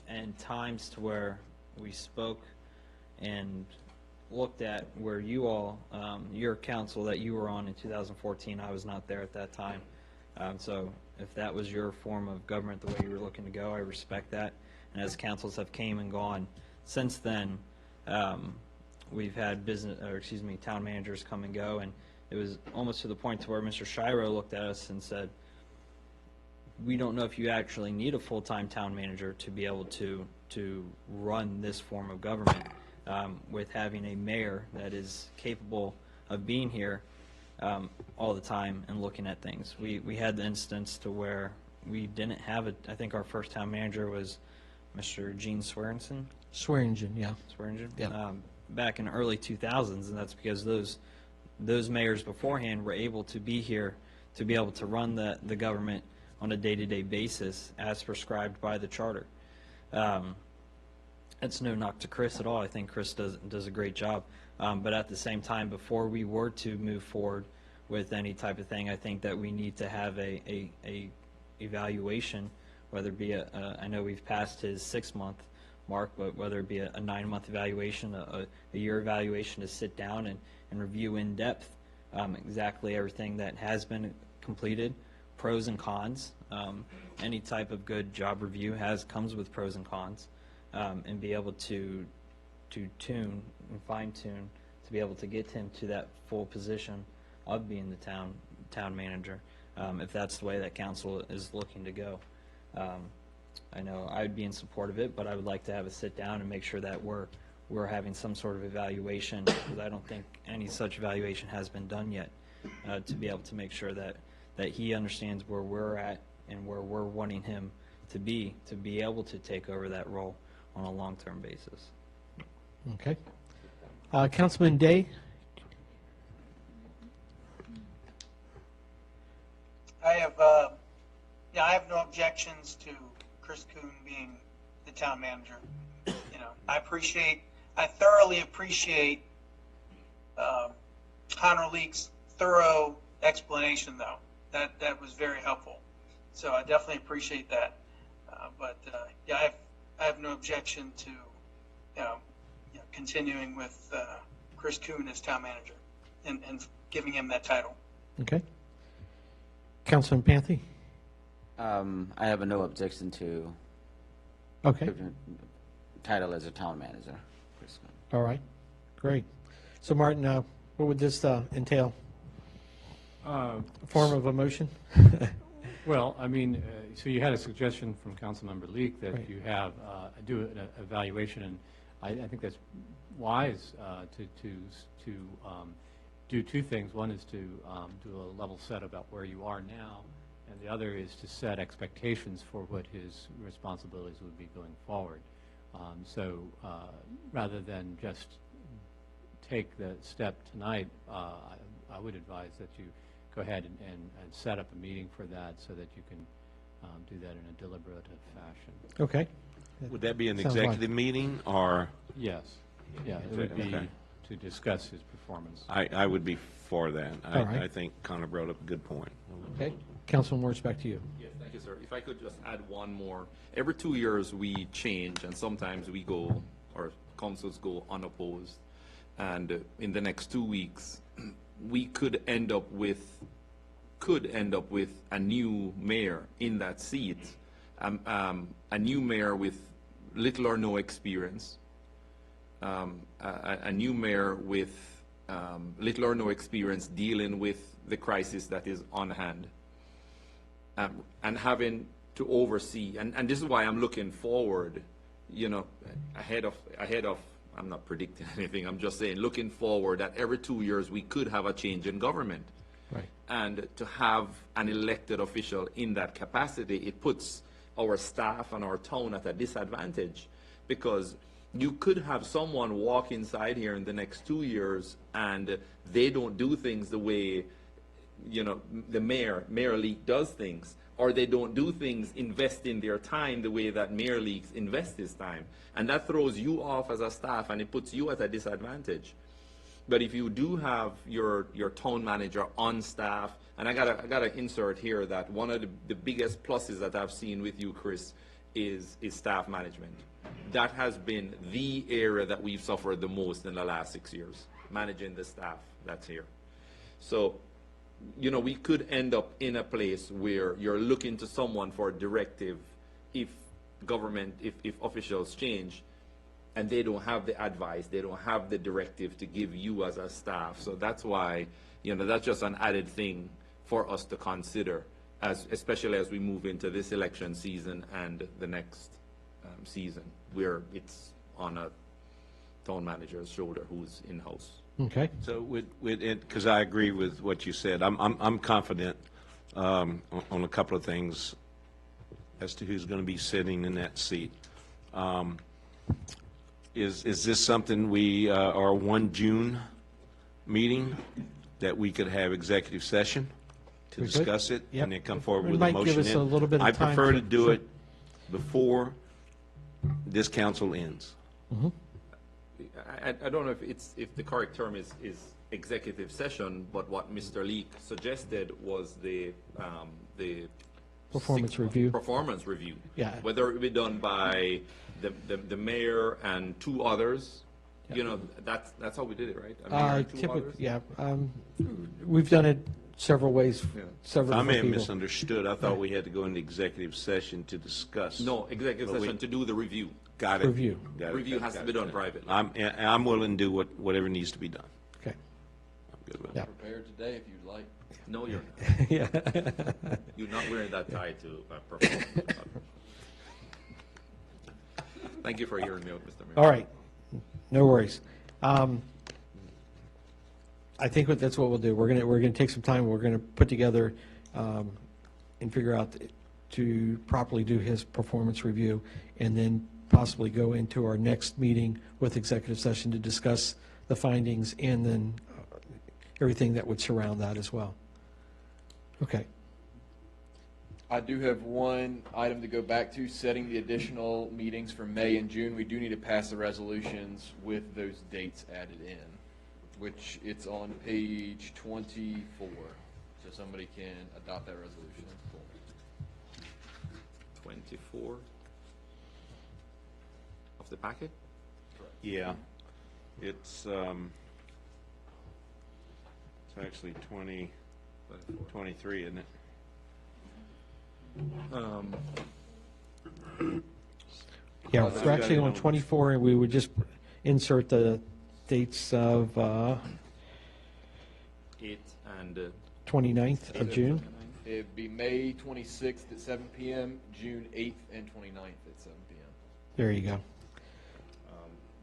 and times to where we spoke and looked at where you all, your council that you were on in 2014, I was not there at that time. So if that was your form of government, the way you were looking to go, I respect that. And as councils have came and gone since then, we've had town managers come and go, and it was almost to the point to where Mr. Shiro looked at us and said, we don't know if you actually need a full-time town manager to be able to run this form of government, with having a mayor that is capable of being here all the time and looking at things. We had the instance to where we didn't have I think our first town manager was Mr. Gene Swearingen. Swearingen, yeah. Swearingen? Yeah. Back in the early 2000s, and that's because those mayors beforehand were able to be here to be able to run the government on a day-to-day basis as prescribed by the charter. It's no knock to Chris at all. I think Chris does a great job. But at the same time, before we were to move forward with any type of thing, I think that we need to have a evaluation, whether it be I know we've passed his 6-month mark, but whether it be a 9-month evaluation, a year evaluation, to sit down and review in depth exactly everything that has been completed, pros and cons. Any type of good job review comes with pros and cons, and be able to tune and fine tune to be able to get him to that full position of being the town manager, if that's the way that council is looking to go. I know I would be in support of it, but I would like to have a sit down and make sure that we're having some sort of evaluation, because I don't think any such evaluation has been done yet, to be able to make sure that he understands where we're at and where we're wanting him to be able to take over that role on a long-term basis. Okay. Councilman Day? I have no objections to Chris Kuhn being the town manager. I thoroughly appreciate Connor Leake's thorough explanation, though. That was very helpful. So I definitely appreciate that. I have no objection to continuing with Chris Kuhn as town manager and giving him that title. Okay. Councilman Panthy? I have no objection to Okay. title as a town manager. All right. Great. So, Martin, what would this entail? Form of a motion? Well, I mean, so you had a suggestion from Councilmember Leek that Right. you have do an evaluation, and I think that's wise to do two things. One is to do a level set about where you are now, and the other is to set expectations for what his responsibilities would be going forward. So rather than just take the step tonight, I would advise that you go ahead and set up a meeting for that so that you can do that in a deliberative fashion. Okay. Would that be an Sounds like- executive meeting, or? Yes. Yeah, it would be Okay. to discuss his performance. I would be for that. All right. I think Connor brought up a good point. Okay. Councilman Morris, back to you. Yes, thank you, sir. If I could just add one more. Every 2 years, we change, and sometimes we go, or councils go unopposed. And in the next 2 weeks, we could end up with a new mayor in that seat, a new mayor with little or no experience, a new mayor with little or no experience dealing with the crisis that is on hand, and having to oversee. And this is why I'm looking forward, ahead of. I'm not predicting anything. I'm just saying, looking forward that every 2 years we could have a change in government. Right. And to have an elected official in that capacity, it puts our staff and our town at a disadvantage, because you could have someone walk inside here in the next 2 years and they don't do things the way, the Mayor Leak does things, or they don't do things, investing their time the way that Mayor Leaks invests his time. And that throws you off as a staff, and it puts you at a disadvantage. But if you do have your town manager on staff, and I gotta insert here that one of the biggest pluses that I've seen with you, Chris, is staff management. That has been the area that we've suffered the most in the last 6 years, managing the staff that's here. So, we could end up in a place where you're looking to someone for a directive if officials change, and they don't have the advice, they don't have the directive to give you as a staff. So that's why, that's just an added thing for us to consider, especially as we move into this election season and the next season, where it's on a town manager's shoulder who's in-house. Okay. So with it, because I agree with what you said, I'm confident on a couple of things as to who's going to be sitting in that seat. Is this something our 1 June meeting that we could have executive session to We could. discuss it? Yep. And then come forward It with a might motion? give us a little bit of I time prefer to- to do sure. it before this council ends. I don't know if the correct term is executive session, but what Mr. Leak suggested was the Performance review. Performance review. Yeah. Whether it be done by the mayor and 2 others, You know, that's how we did it, right? A mayor, 2 Typically, others? yeah. We've done it several ways, Yeah. several I may have different people. misunderstood. I thought we had to go into executive session to discuss. No, executive But we- session to do the review. Got it. Review. Got it, Review got it, has to got be it, done got it. privately. I'm willing to do whatever needs to be done. Okay. I'm good with it. Yeah. Prepare today if you'd like. No, you're not. Yeah. You're not wearing that tie to perform. Thank you for hearing me out, Mr. Mayor. All right. No worries. I think that's what we'll do. We're gonna take some time. We're gonna put together and figure out to properly do his performance review, and then possibly go into our next meeting with executive session to discuss the findings and then everything that would surround that as well. Okay. I do have one item to go back to, setting the additional meetings for May and June. We do need to pass the resolutions with those dates added in, which it's on page 24. So somebody can adopt that resolution. 24 of the packet? Yeah. It's actually 23, isn't it? Yeah, I've we're got actually it on on- 24, and we would just insert the dates of 8 and 29th of June. It'd be May 26th at 7 p.m., June 8th and 29th at 7 p.m. There you go.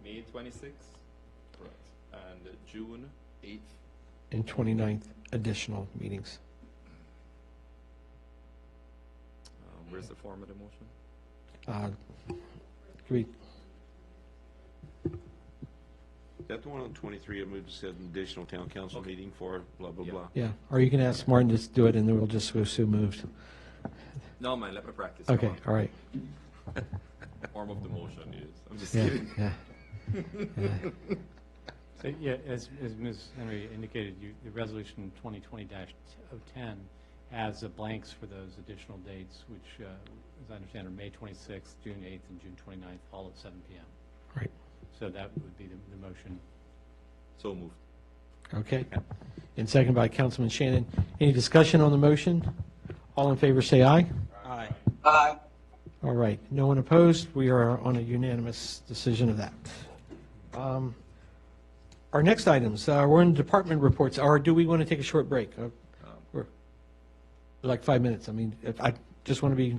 May 26th. Correct. And June 8th. And 29th additional meetings. Where's the form of the motion? Can we- Is that the one on 23? I moved to set an additional town council meeting for blah, blah, Yeah. blah. Yeah, or you can ask Martin to do it, and then we'll just go so moved. No, man, let me practice. Okay, Come all right. on. Form of the motion is. I'm just Yeah, kidding. yeah. So, yeah, as Ms. Henry indicated, the resolution 2020-010 has the blanks for those additional dates, which, as I understand, are May 26th, June 8th, and June 29th, all at 7 p.m. Right. So that would be the motion. So moved. Okay. And second by Councilman Shannon. Any discussion on the motion? All in favor, say aye. Aye. Aye. All right. No one opposed. We are on a unanimous decision of that. Our next items, we're in department reports. Or do we want to take a short break? We're like 5 minutes. I mean, if I just want to be.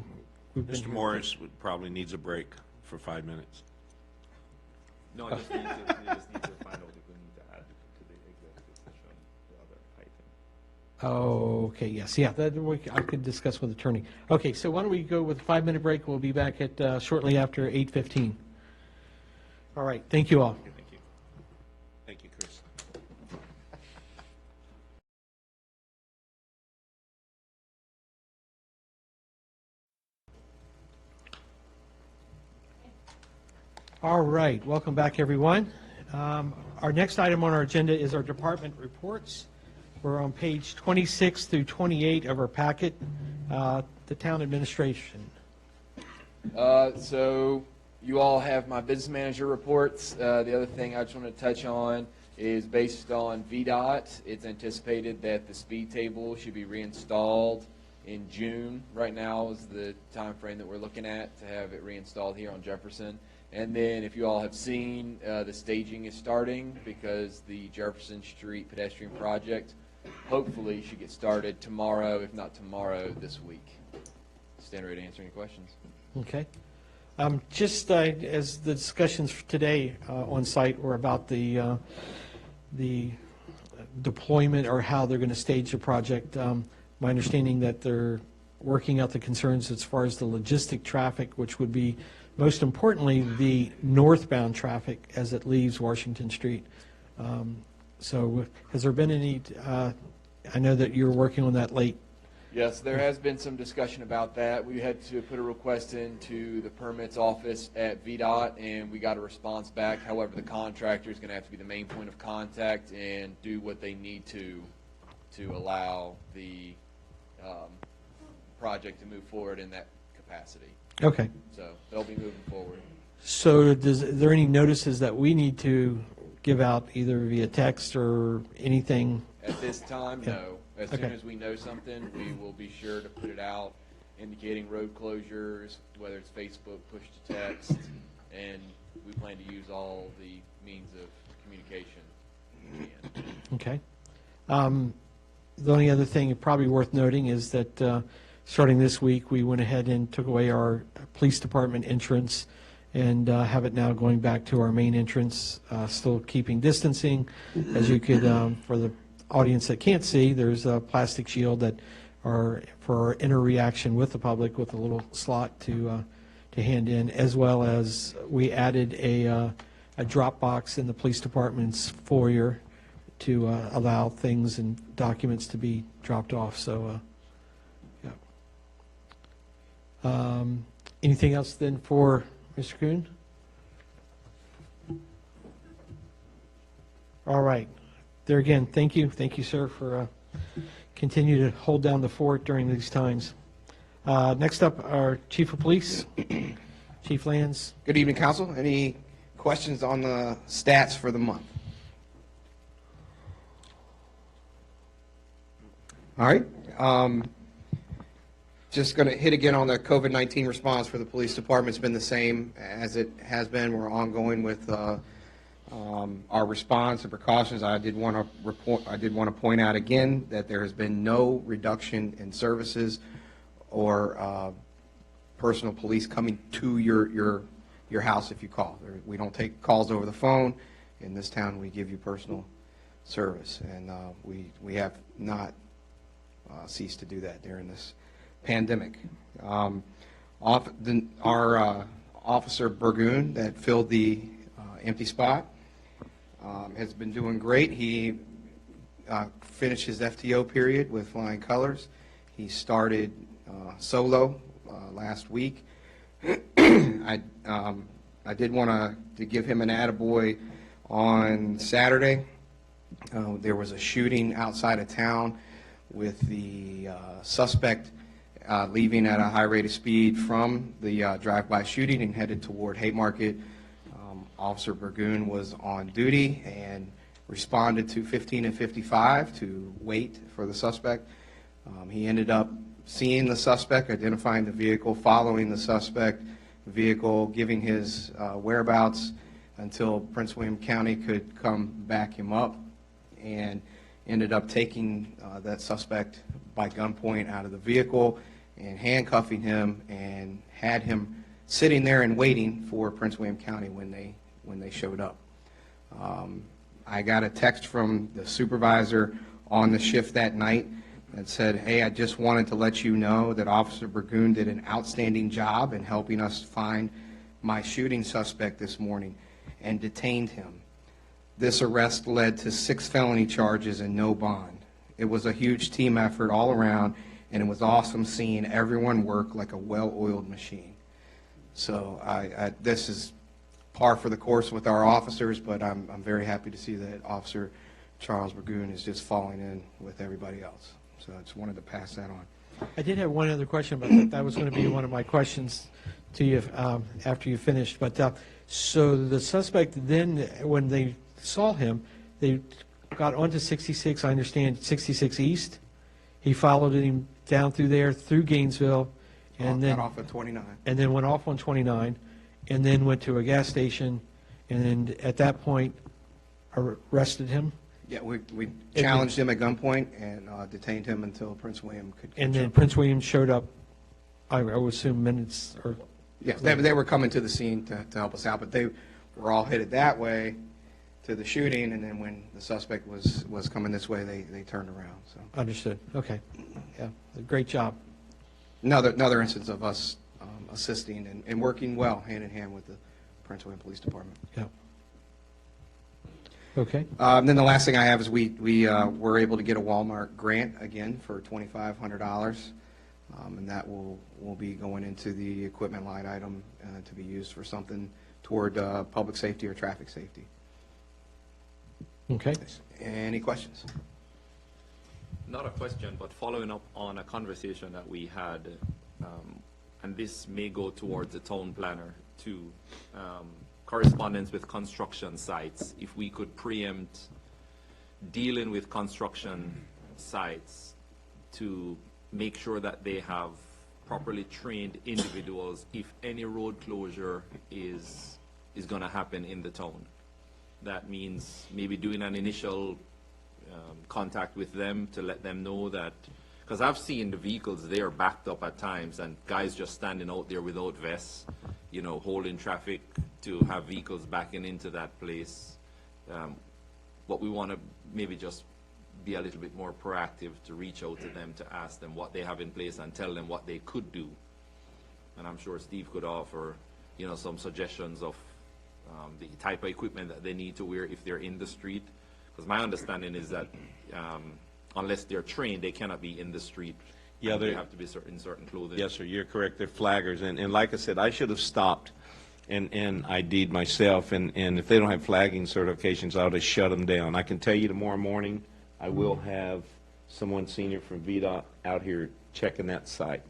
Mr. Morris probably needs a break for 5 minutes. No, I just need to find out if we need to add to the executive session the other item. Okay, yes, yeah, I could discuss with attorney. Okay, so why don't we go with a 5-minute break? We'll be back at shortly after 8:15. All right, thank you all. Okay, thank you. Thank you, Chris. All right, welcome back, everyone. Our next item on our agenda is our department reports. We're on page 26 through 28 of our packet, the town administration. So you all have my business manager reports. The other thing I just want to touch on is based on VDOT. It's anticipated that the speed table should be reinstalled in June. Right now is the time frame that we're looking at to have it reinstalled here on Jefferson. And then if you all have seen, the staging is starting because the Jefferson Street pedestrian project hopefully should get started tomorrow, if not tomorrow, this week. Stand ready to answer any questions. Okay. Just as the discussions today on site were about the deployment or how they're going to stage the project, my understanding that they're working out the concerns as far as the logistic traffic, which would be most importantly the northbound traffic as it leaves Washington Street. So has there been any, I know that you're working on that late. Yes, there has been some discussion about that. We had to put a request into the permits office at VDOT, and we got a response back. However, the contractor is going to have to be the main point of contact and do what they need to allow the project to move forward in that capacity. Okay. So they'll be moving forward. So are there any notices that we need to give out either via text or anything? At this time, Yeah. no. As soon Okay. as we know something, we will be sure to put it out, indicating road closures, whether it's Facebook, push to text, and we plan to use all the means of communication we can. Okay. The only other thing probably worth noting is that starting this week, we went ahead and took away our police department entrance and have it now going back to our main entrance, still keeping distancing. As you could, for the audience that can't see, there's a plastic shield that are for our interaction with the public with a little slot to hand in, as well as we added a drop box in the police department's foyer to allow things and documents to be dropped off. So, yeah. Anything else then for Mr. Kuhn? All right. There again, thank you. Thank you, sir, for continue to hold down the fort during these times. Next up, our Chief of Police, Chief Lands. Good evening, Council. Any questions on the stats for the month? All right. Just going to hit again on the COVID-19 response for the police department. It's been the same as it has been. We're ongoing with our response and precautions. I did want to point out again that there has been no reduction in services or personal police coming to your house if you call. We don't take calls over the phone. In this town, we give you personal service, and we have not ceased to do that during this pandemic. Our Officer Burgoon that filled the empty spot has been doing great. He finished his FTO period with flying colors. He started solo last week. I did want to give him an attaboy on Saturday. There was a shooting outside of town with the suspect leaving at a high rate of speed from the drive-by shooting and headed toward Haymarket. Officer Burgoon was on duty and responded to 15 and 55 to wait for the suspect. He ended up seeing the suspect, identifying the vehicle, following the suspect vehicle, giving his whereabouts until Prince William County could come back him up, and ended up taking that suspect by gunpoint out of the vehicle and handcuffing him, and had him sitting there and waiting for Prince William County when they showed up. I got a text from the supervisor on the shift that night that said, "Hey, I just wanted to let you know that Officer Burgoon did an outstanding job in helping us find my shooting suspect this morning and detained him. This arrest led to 6 felony charges and no bond. It was a huge team effort all around, and it was awesome seeing everyone work like a well-oiled machine." So this is par for the course with our officers, but I'm very happy to see that Officer Charles Burgoon is just falling in with everybody else. So I just wanted to pass that on. I did have one other question about that. That was going to be one of my questions to you after you finished. But so the suspect then, when they saw him, they got onto 66, I understand, 66 East. He followed him down through there, through Gainesville, and then got off at 29. And then went off on 29, and then went to a gas station, and then at that point arrested him. Yeah, we challenged him at gunpoint and detained him until Prince William could catch And then up. Prince William showed up, I would assume minutes or... Yes, they were coming to the scene to help us out, but they were all headed that way to the shooting, and then when the suspect was coming this way, they turned around. So Understood. Okay. Yeah, great job. another instance of us assisting and working well hand in hand with the Prince William Police Department. Yeah. Okay. Then the last thing I have is we were able to get a Walmart grant again for $2,500, and that will be going into the equipment line item to be used for something toward public safety or traffic safety. Okay. Any questions? Not a question, but following up on a conversation that we had and this may go towards the town planner too, correspondence with construction sites. If we could preempt dealing with construction sites to make sure that they have properly trained individuals if any road closure is going to happen in the town. That means maybe doing an initial contact with them to let them know that, because I've seen the vehicles there backed up at times and guys just standing out there without vests, you know, holding traffic to have vehicles backing into that place. What we want to maybe just be a little bit more proactive to reach out to them to ask them what they have in place and tell them what they could do. And I'm sure Steve could offer, you know, some suggestions of the type of equipment that they need to wear if they're in the street. Because my understanding is that unless they're trained, they cannot be in the street. Yeah, they have to be in certain clothing. Yes, sir, you're correct. They're flaggers. And like I said, I should have stopped and ID'd myself. And if they don't have flagging certifications, I'll just shut them down. I can tell you tomorrow morning, I will have someone senior from VDOT out here checking that site.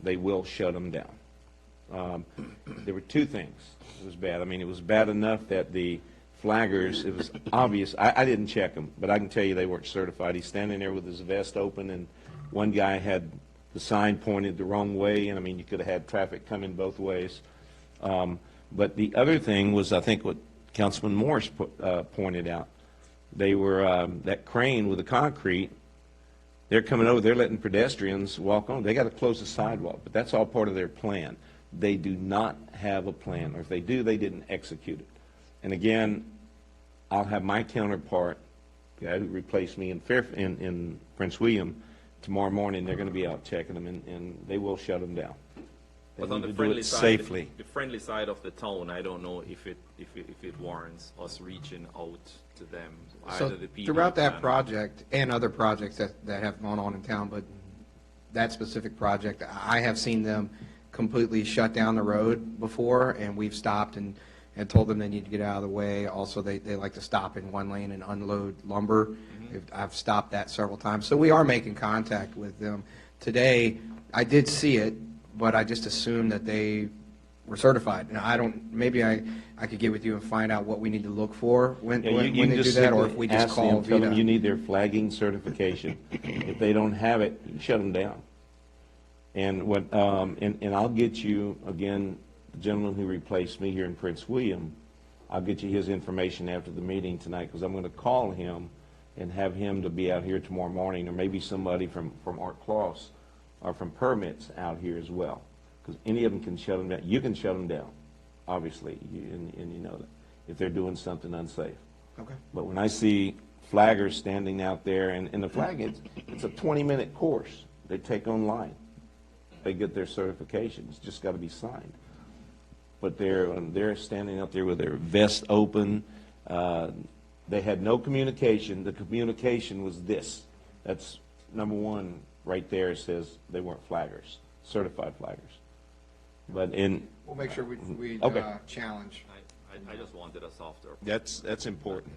They will shut them down. There were two things that was bad. I mean, it was bad enough that the flaggers, it was obvious. I didn't check them, but I can tell you they weren't certified. He's standing there with his vest open, and one guy had the sign pointed the wrong way, and I mean, you could have had traffic coming both ways. But the other thing was, I think, what Councilman Morris pointed out. They were, that crane with the concrete, they're coming over, they're letting pedestrians walk on. They got to close the sidewalk, but that's all part of their plan. They do not have a plan, or if they do, they didn't execute it. And again, I'll have my counterpart, the guy who replaced me in Prince William, tomorrow morning. They're going to be out checking them, and they will shut them down. They But on need the to do friendly it side, safely. the friendly side of the town, I don't know if it warrants us reaching out to them. So either the PD throughout that plan- project and other projects that have gone on in town, but that specific project, I have seen them completely shut down the road before, and we've stopped and told them they need to get out of the way. Also, they like to stop in one lane and unload lumber. I've stopped that several times. So we are making contact with them. Today, I did see it, but I just assumed that they were certified. Now, I don't, maybe I could get with you and find out what we need to look for when Yeah, when can they do just that, or simply if we just ask call them, tell them VDOT. you need their flagging certification. If they don't have it, you shut them down. And what, and I'll get you, again, the gentleman who replaced me here in Prince William, I'll get you his information after the meeting tonight, because I'm going to call him and have him to be out here tomorrow morning, or maybe somebody from Art Kloss or from permits out here as well, because any of them can shut them down. You can shut them down, obviously, and you know that, if they're doing something unsafe. Okay. But when I see flaggers standing out there, and the flag, it's a 20-minute course they take online. They get their certification. It's just got to be signed. But they're standing out there with their vest open. They had no communication. The communication was this. That's number one right there. Says they weren't flaggers, certified flaggers. But We'll make sure we Okay. challenge. I just wanted a softer. That's important.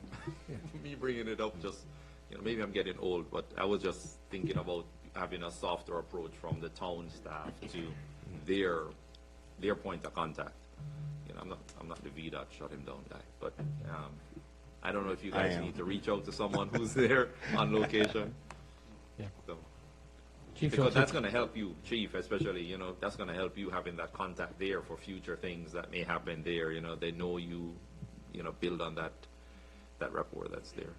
Me bringing it up, just, you know, maybe I'm getting old, but I was just thinking about having a softer approach from the town staff to their point of contact. You know, I'm not the VDOT shut him down guy, but I don't know if you guys need to reach out to someone who's there on location. Yeah. So, Chief, because that's going to help you, Chief, especially, you know, that's going to help you having that contact there for future things that may happen there. You know, they know you, you know, build on that rapport that's there.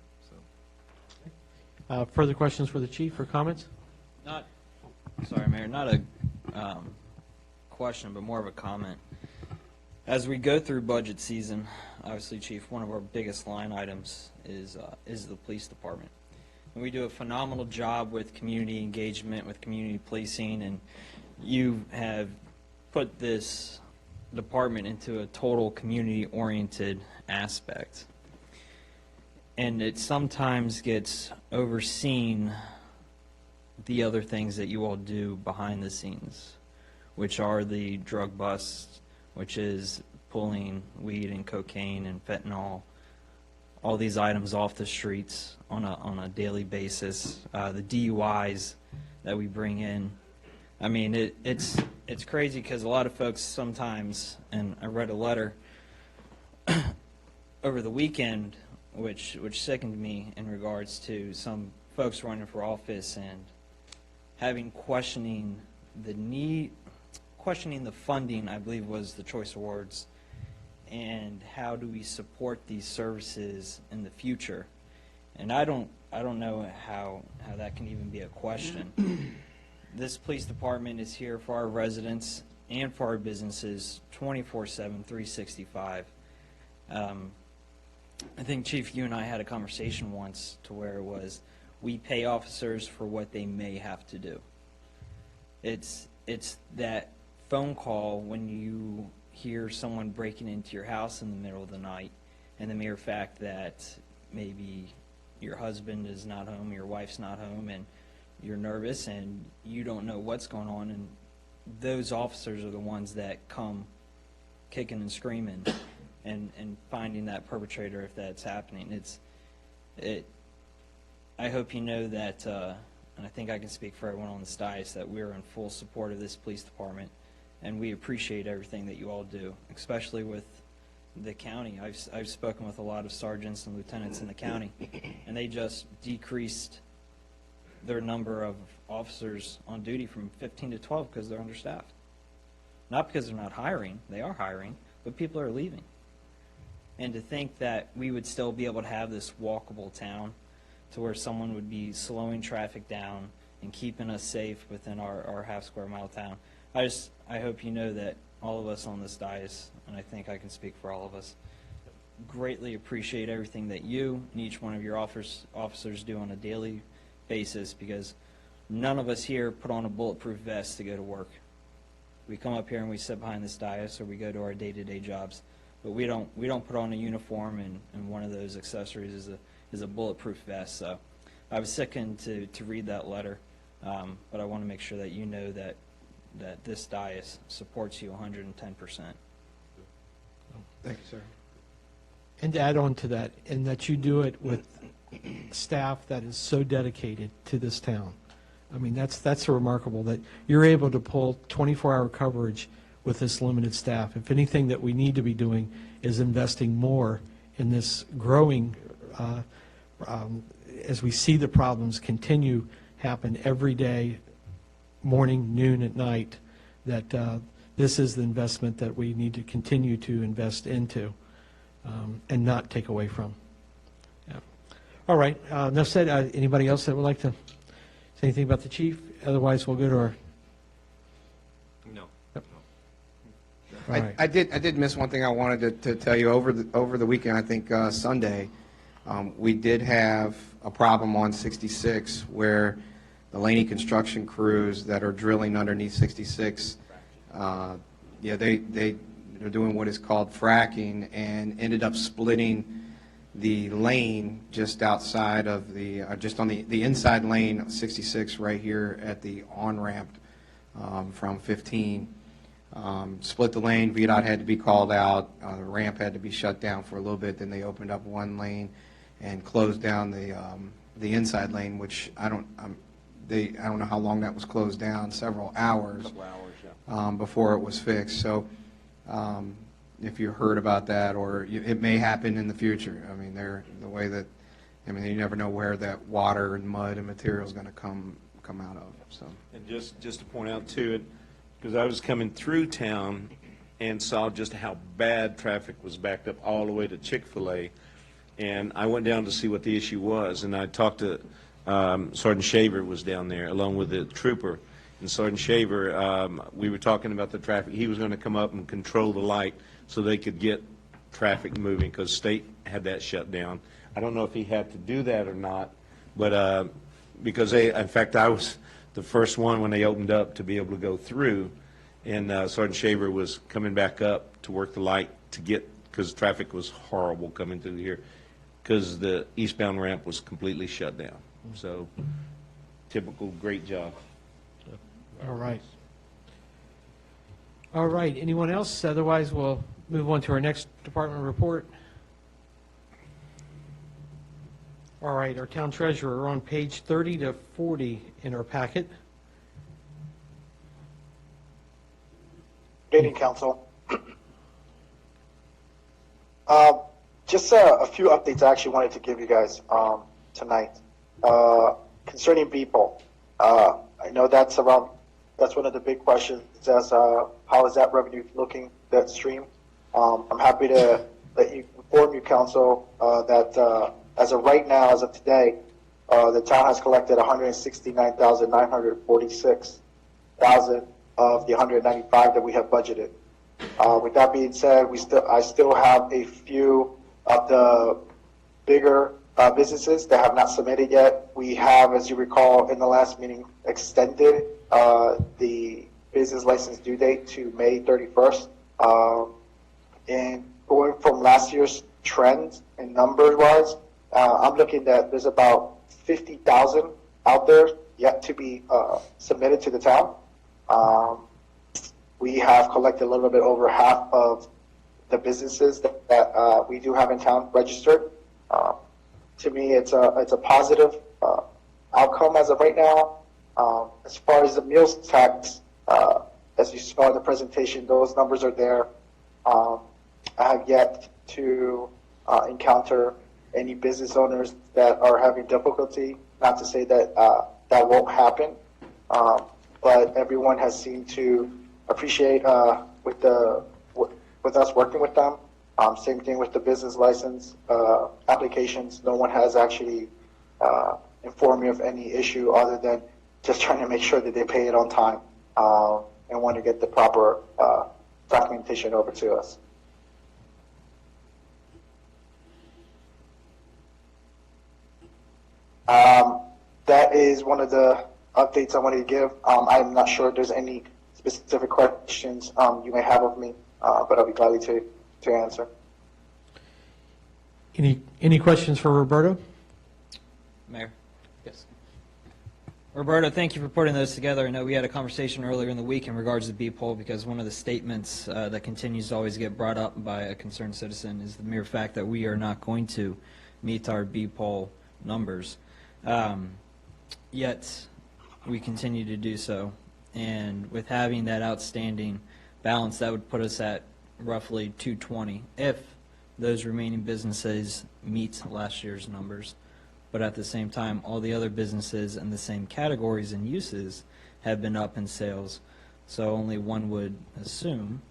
So. Further questions for the chief or comments? Sorry, Mayor, not a question, but more of a comment. As we go through budget season, obviously, Chief, one of our biggest line items is the police department. And we do a phenomenal job with community engagement, with community policing, and you have put this department into a total community-oriented aspect. And it sometimes gets overseen, the other things that you all do behind the scenes, which are the drug busts, which is pulling weed and cocaine and fentanyl, all these items off the streets on a daily basis, the DUIs that we bring in. I mean, it's crazy because a lot of folks sometimes, and I read a letter over the weekend, which sickened me in regards to some folks running for office and questioning the funding, I believe was the choice of words, and how do we support these services in the future. And I don't know how that can even be a question. This police department is here for our residents and for our businesses 24/7, 365. I think, Chief, you and I had a conversation once to where it was, we pay officers for what they may have to do. It's that phone call when you hear someone breaking into your house in the middle of the night, and the mere fact that maybe your husband is not home, your wife's not home, and you're nervous and you don't know what's going on, and those officers are the ones that come kicking and screaming and finding that perpetrator if that's happening. I hope you know that, and I think I can speak for everyone on this dais, that we're in full support of this police department, and we appreciate everything that you all do, especially with the county. I've spoken with a lot of sergeants and lieutenants in the county, and they just decreased their number of officers on duty from 15 to 12 because they're understaffed. Not because they're not hiring, they are hiring, but people are leaving. And to think that we would still be able to have this walkable town to where someone would be slowing traffic down and keeping us safe within our half square mile town. I hope you know that all of us on this dais, and I think I can speak for all of us, greatly appreciate everything that you and each one of your officers do on a daily basis, because none of us here put on a bulletproof vest to go to work. We come up here and we sit behind this dais, or we go to our day-to-day jobs, but we don't put on a uniform, and one of those accessories is a bulletproof vest. So I was sickened to read that letter, but I want to make sure that you know that this dais supports you 110%. Thank you, sir. And to add on to that, and that you do it with staff that is so dedicated to this town. I mean, that's remarkable that you're able to pull 24-hour coverage with this limited staff. If anything that we need to be doing is investing more in this growing, as we see the problems continue happen every day, morning, noon, at night, that this is the investment that we need to continue to invest into and not take away from. Yeah. All right. Enough said. Anybody else that would like to say anything about the chief? Otherwise, we'll go to our... No. Yep. All right. I did miss one thing I wanted to tell you. Over the weekend, I think Sunday, we did have a problem on 66 where the Laney construction crews that are drilling underneath 66, they're doing what is called fracking, and ended up splitting the lane just outside of the, just on the inside lane of 66 right here at the on-ramp from 15. Split the lane, VDOT had to be called out, the ramp had to be shut down for a little bit, then they opened up one lane and closed down the inside lane, which I don't know how long that was closed down, several hours, before it was fixed. So if you heard about that, or it may happen in the future. I mean, you never know where that water and mud and material is going to come out of. So. And just to point out too, because I was coming through town and saw just how bad traffic was backed up all the way to Chick-fil-A, and I went down to see what the issue was, and I talked to Sergeant Shaver was down there along with the trooper, and Sergeant Shaver, we were talking about the traffic. He was going to come up and control the light so they could get traffic moving, because state had that shut down. I don't know if he had to do that or not, but because in fact, I was the first one when they opened up to be able to go through, and Sergeant Shaver was coming back up to work the light to get, because traffic was horrible coming through here, because the eastbound ramp was completely shut down. So, typical, great job. All right. All right. Anyone else? Otherwise, we'll move on to our next department report. All right. Our town treasurer, we're on page 30 to 40 in our packet. Good evening, Council. Just a few updates I actually wanted to give you guys tonight concerning Beeple. I know that's one of the big questions as how is that revenue looking, that stream. I'm happy to inform you, Council, that as of right now, as of today, the town has collected $169,946,000 of the 195 that we have budgeted. With that being said, I still have a few of the bigger businesses that have not submitted yet. We have, as you recall, in the last meeting, extended the business license due date to May 31st. And going from last year's trends and numbers-wise, I'm looking at there's about 50,000 out there yet to be submitted to the town. We have collected a little bit over half of the businesses that we do have in town registered. To me, it's a positive outcome as of right now. As far as the meals tax, as you saw in the presentation, those numbers are there. I have yet to encounter any business owners that are having difficulty. Not to say that that won't happen, but everyone has seemed to appreciate with us working with them. Same thing with the business license applications. No one has actually informed me of any issue other than just trying to make sure that they pay it on time and want to get the proper documentation over to us. That is one of the updates I wanted to give. I'm not sure if there's any specific questions you may have of me, but I'll be glad to answer. Any questions for Roberto? Mayor? Yes. Roberto, thank you for putting those together. I know we had a conversation earlier in the week in regards to B-poll because one of the statements that continues to always get brought up by a concerned citizen is the mere fact that we are not going to meet our B-poll numbers. Yet we continue to do so. And with having that outstanding balance, that would put us at roughly 220 if those remaining businesses meet last year's numbers. But at the same time, all the other businesses in the same categories and uses have been up in sales. So only one would assume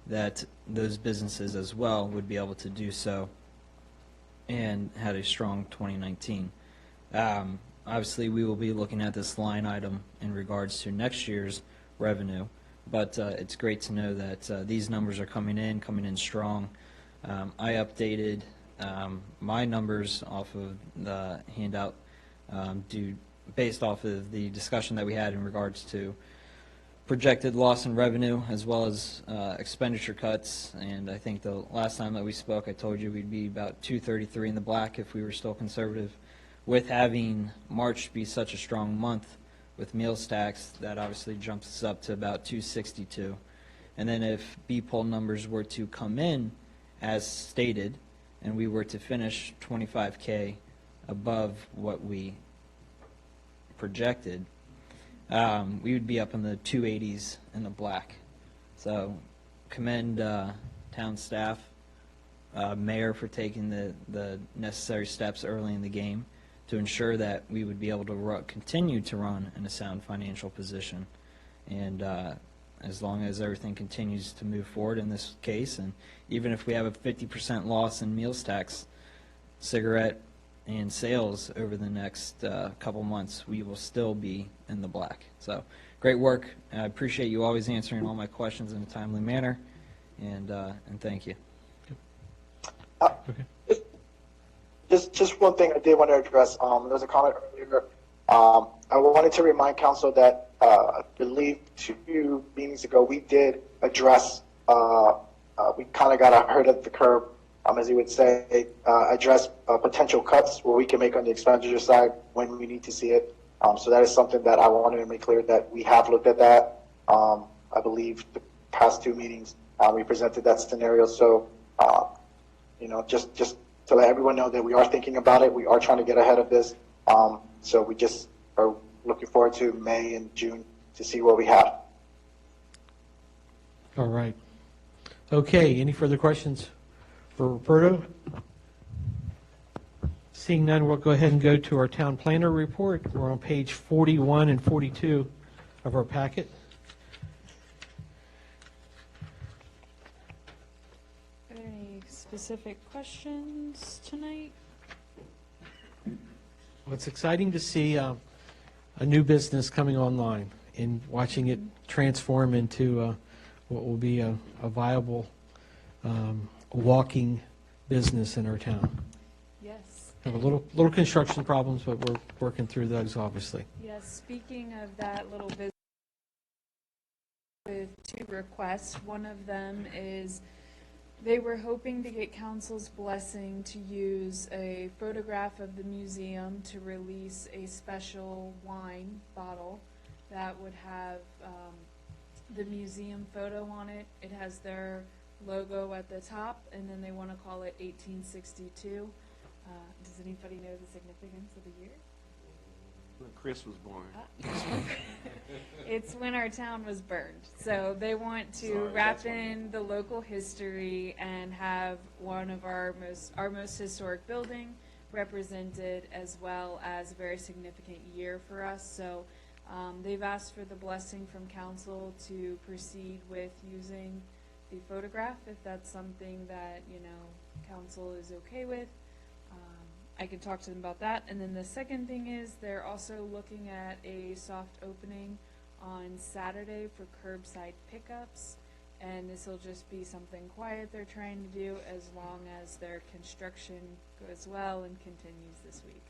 that those businesses as well would be able to do so and had a strong 2019. Obviously, we will be looking at this line item in regards to next year's revenue, but it's great to know that these numbers are coming in strong. I updated my numbers off of the handout based off of the discussion that we had in regards to projected loss in revenue as well as expenditure cuts. And I think the last time that we spoke, I told you we'd be about 233 in the black if we were still conservative. With having March be such a strong month with meals tax, that obviously jumps us up to about 262. And then if B-poll numbers were to come in as stated, and we were to finish 25K above what we projected, we would be up in the 280s in the black. So commend town staff, mayor for taking the necessary steps early in the game to ensure that we would be able to continue to run in a sound financial position. And as long as everything continues to move forward in this case, and even if we have a 50% loss in meals tax, cigarette, and sales over the next couple months, we will still be in the black. So great work. I appreciate you always answering all my questions in a timely manner, and thank you. Okay. Just one thing I did want to address. There was a comment earlier. I wanted to remind council that I believe 2 meetings ago we did address. We kind of got ahead of the curve, as you would say, address potential cuts where we can make on the expenditure side when we need to see it. So that is something that I wanted to make clear that we have looked at that. I believe the past 2 meetings we presented that scenario. So just to let everyone know that we are thinking about it. We are trying to get ahead of this. So we just are looking forward to May and June to see what we have. All right. Okay, any further questions for Roberto? Seeing none, we'll go ahead and go to our town planner report. We're on page 41 and 42 of our packet. Are there any specific questions tonight? Well, it's exciting to see a new business coming online and watching it transform into what will be a viable walking business in our town. Yes. Have a little construction problems, but we're working through those, obviously. Yes, speaking of that little business, with two requests. One of them is they were hoping to get council's blessing to use a photograph of the museum to release a special wine bottle that would have the museum photo on it. It has their logo at the top, and then they want to call it 1862. Does anybody know the significance of the year? When Chris was born. It's when our town was burned. So they want to wrap in the local history and have one of our most historic building represented, as well as a very significant year for us. So they've asked for the blessing from council to proceed with using the photograph, if that's something that, council is okay with. I can talk to them about that. And then the second thing is they're also looking at a soft opening on Saturday for curbside pickups. And this will just be something quiet they're trying to do, as long as their construction goes well and continues this week.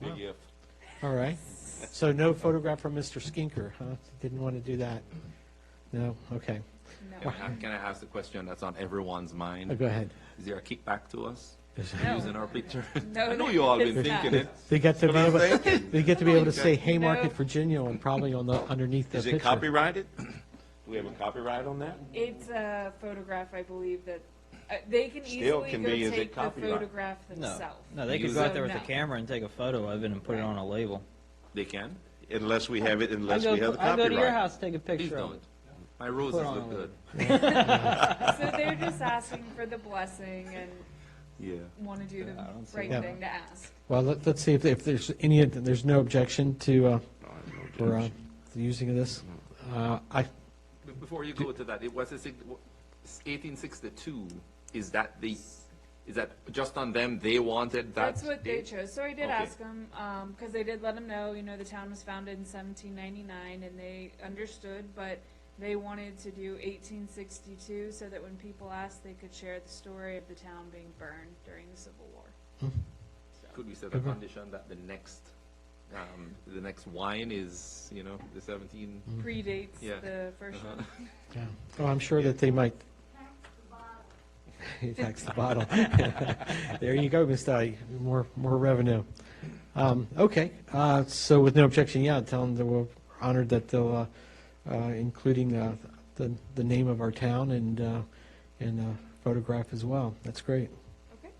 Big if. All right. So no photograph from Mr. Skinker, huh? Didn't want to do that. No? Okay. No. Can I ask the question that's on everyone's mind? Go ahead. Is there a kickback to us No. using our picture? No, I know you all been it's not. thinking it. They get to be That's able, what I'm thinking. they get to be able to say No. Haymarket, Virginia, and probably on the underneath the Is picture. it copyrighted? Do we have a copyright on that? It's a photograph, I believe, that they can Still easily can go be, is it take the copyright? photograph No, themselves. no, they could Use go it. out there with So a no. camera and take a photo of it and put it on a label. They can? Unless we have it, unless we have the I go to your copyright. house, take a Please picture of don't. it. My roses Put on look a good. So they're just asking for the blessing and Yeah. want to do the I don't see right that. thing to ask. Well, let's see if there's any, there's no objection to, for the using of this. Before you go to that, it was 1862. Is that just on them? They wanted that? That's what they date? chose. So I did Okay. ask them, because they did let them know, the town was founded in 1799, and they understood, but they wanted to do 1862 so that when people asked, they could share the story of the town being burned during the Civil War. Could we set a condition that the next wine is, the 17? Predates Yeah. the first one. Yeah. Oh, I'm sure that they might. Tax the bottle. There you go, Ms. Dottie. More revenue. Okay. So with no objection, yeah, tell them that we're honored that they'll, including the name of our town and a photograph as well. That's great. Okay.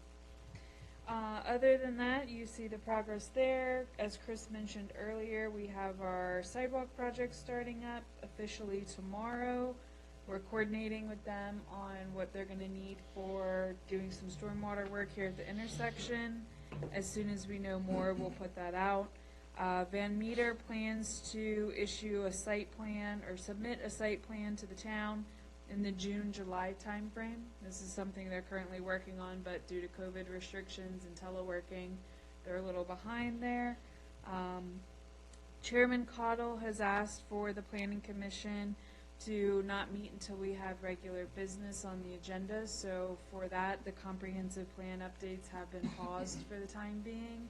Other than that, you see the progress there. As Chris mentioned earlier, we have our sidewalk project starting up officially tomorrow. We're coordinating with them on what they're going to need for doing some stormwater work here at the intersection. As soon as we know more, we'll put that out. Van Meter plans to issue a site plan or submit a site plan to the town in the June-July timeframe. This is something they're currently working on, but due to COVID restrictions and teleworking, they're a little behind there. Chairman Cottle has asked for the Planning Commission to not meet until we have regular business on the agenda. So for that, the comprehensive plan updates have been paused for the time being.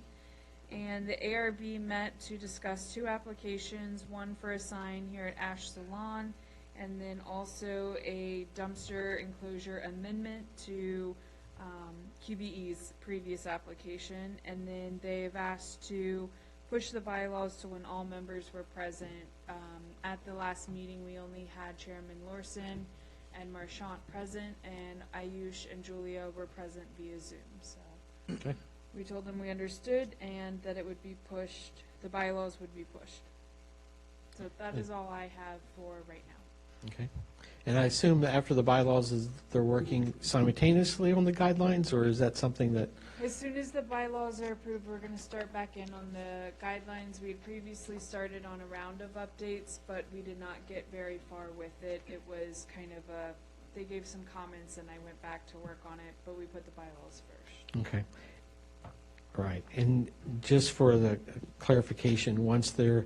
And the ARB met to discuss two applications, one for a sign here at Ash Salon, and then also a dumpster enclosure amendment to QBE's previous application. And then they've asked to push the bylaws to when all members were present. At the last meeting, we only had Chairman Lorson and Marchant present, and Ayush and Julia were present via Zoom. So Okay. we told them we understood and that it would be pushed, the bylaws would be pushed. So that is all I have for right now. Okay. And I assume that after the bylaws, they're working simultaneously on the guidelines, or is that something that, As soon as the bylaws are approved, we're gonna start back in on the guidelines. We had previously started on a round of updates, but we did not get very far with it. It was kind of they gave some comments and I went back to work on it, but we put the bylaws first. okay. All right. And just for the clarification, once they're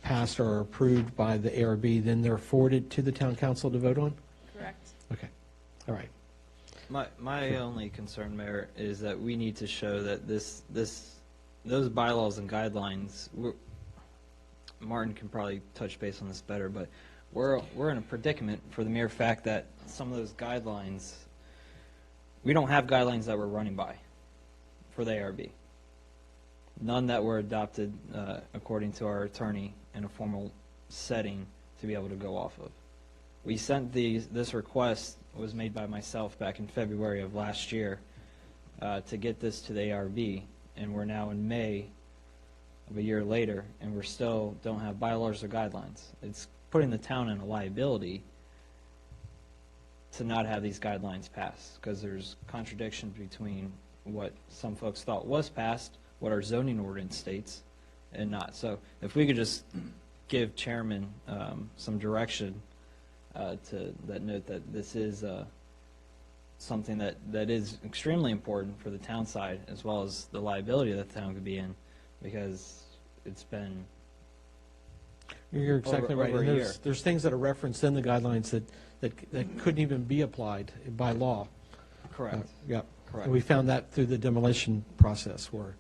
passed or approved by the ARB, then they're forwarded to the town council to vote on? Correct. Okay. All right. My only concern, Mayor, is that we need to show that those bylaws and guidelines, Martin can probably touch base on this better, but we're in a predicament for the mere fact that some of those guidelines, we don't have guidelines that we're running by for the ARB. None that were adopted according to our attorney in a formal setting to be able to go off of. We sent this request was made by myself back in February of last year to get this to the ARB, and we're now in May of a year later, and we're still don't have bylaws or guidelines. It's putting the town in a liability to not have these guidelines passed, because there's contradictions between what some folks thought was passed, what our zoning ordinance states, and not. So if we could just give Chairman some direction to that note that this is something that is extremely important for the town side, as well as the liability that the town could be in, because it's been You're exactly right. over And a year. there's things that are referenced in the guidelines that couldn't even be applied by law. Correct. Yeah. Correct. And we found that through the demolition process where,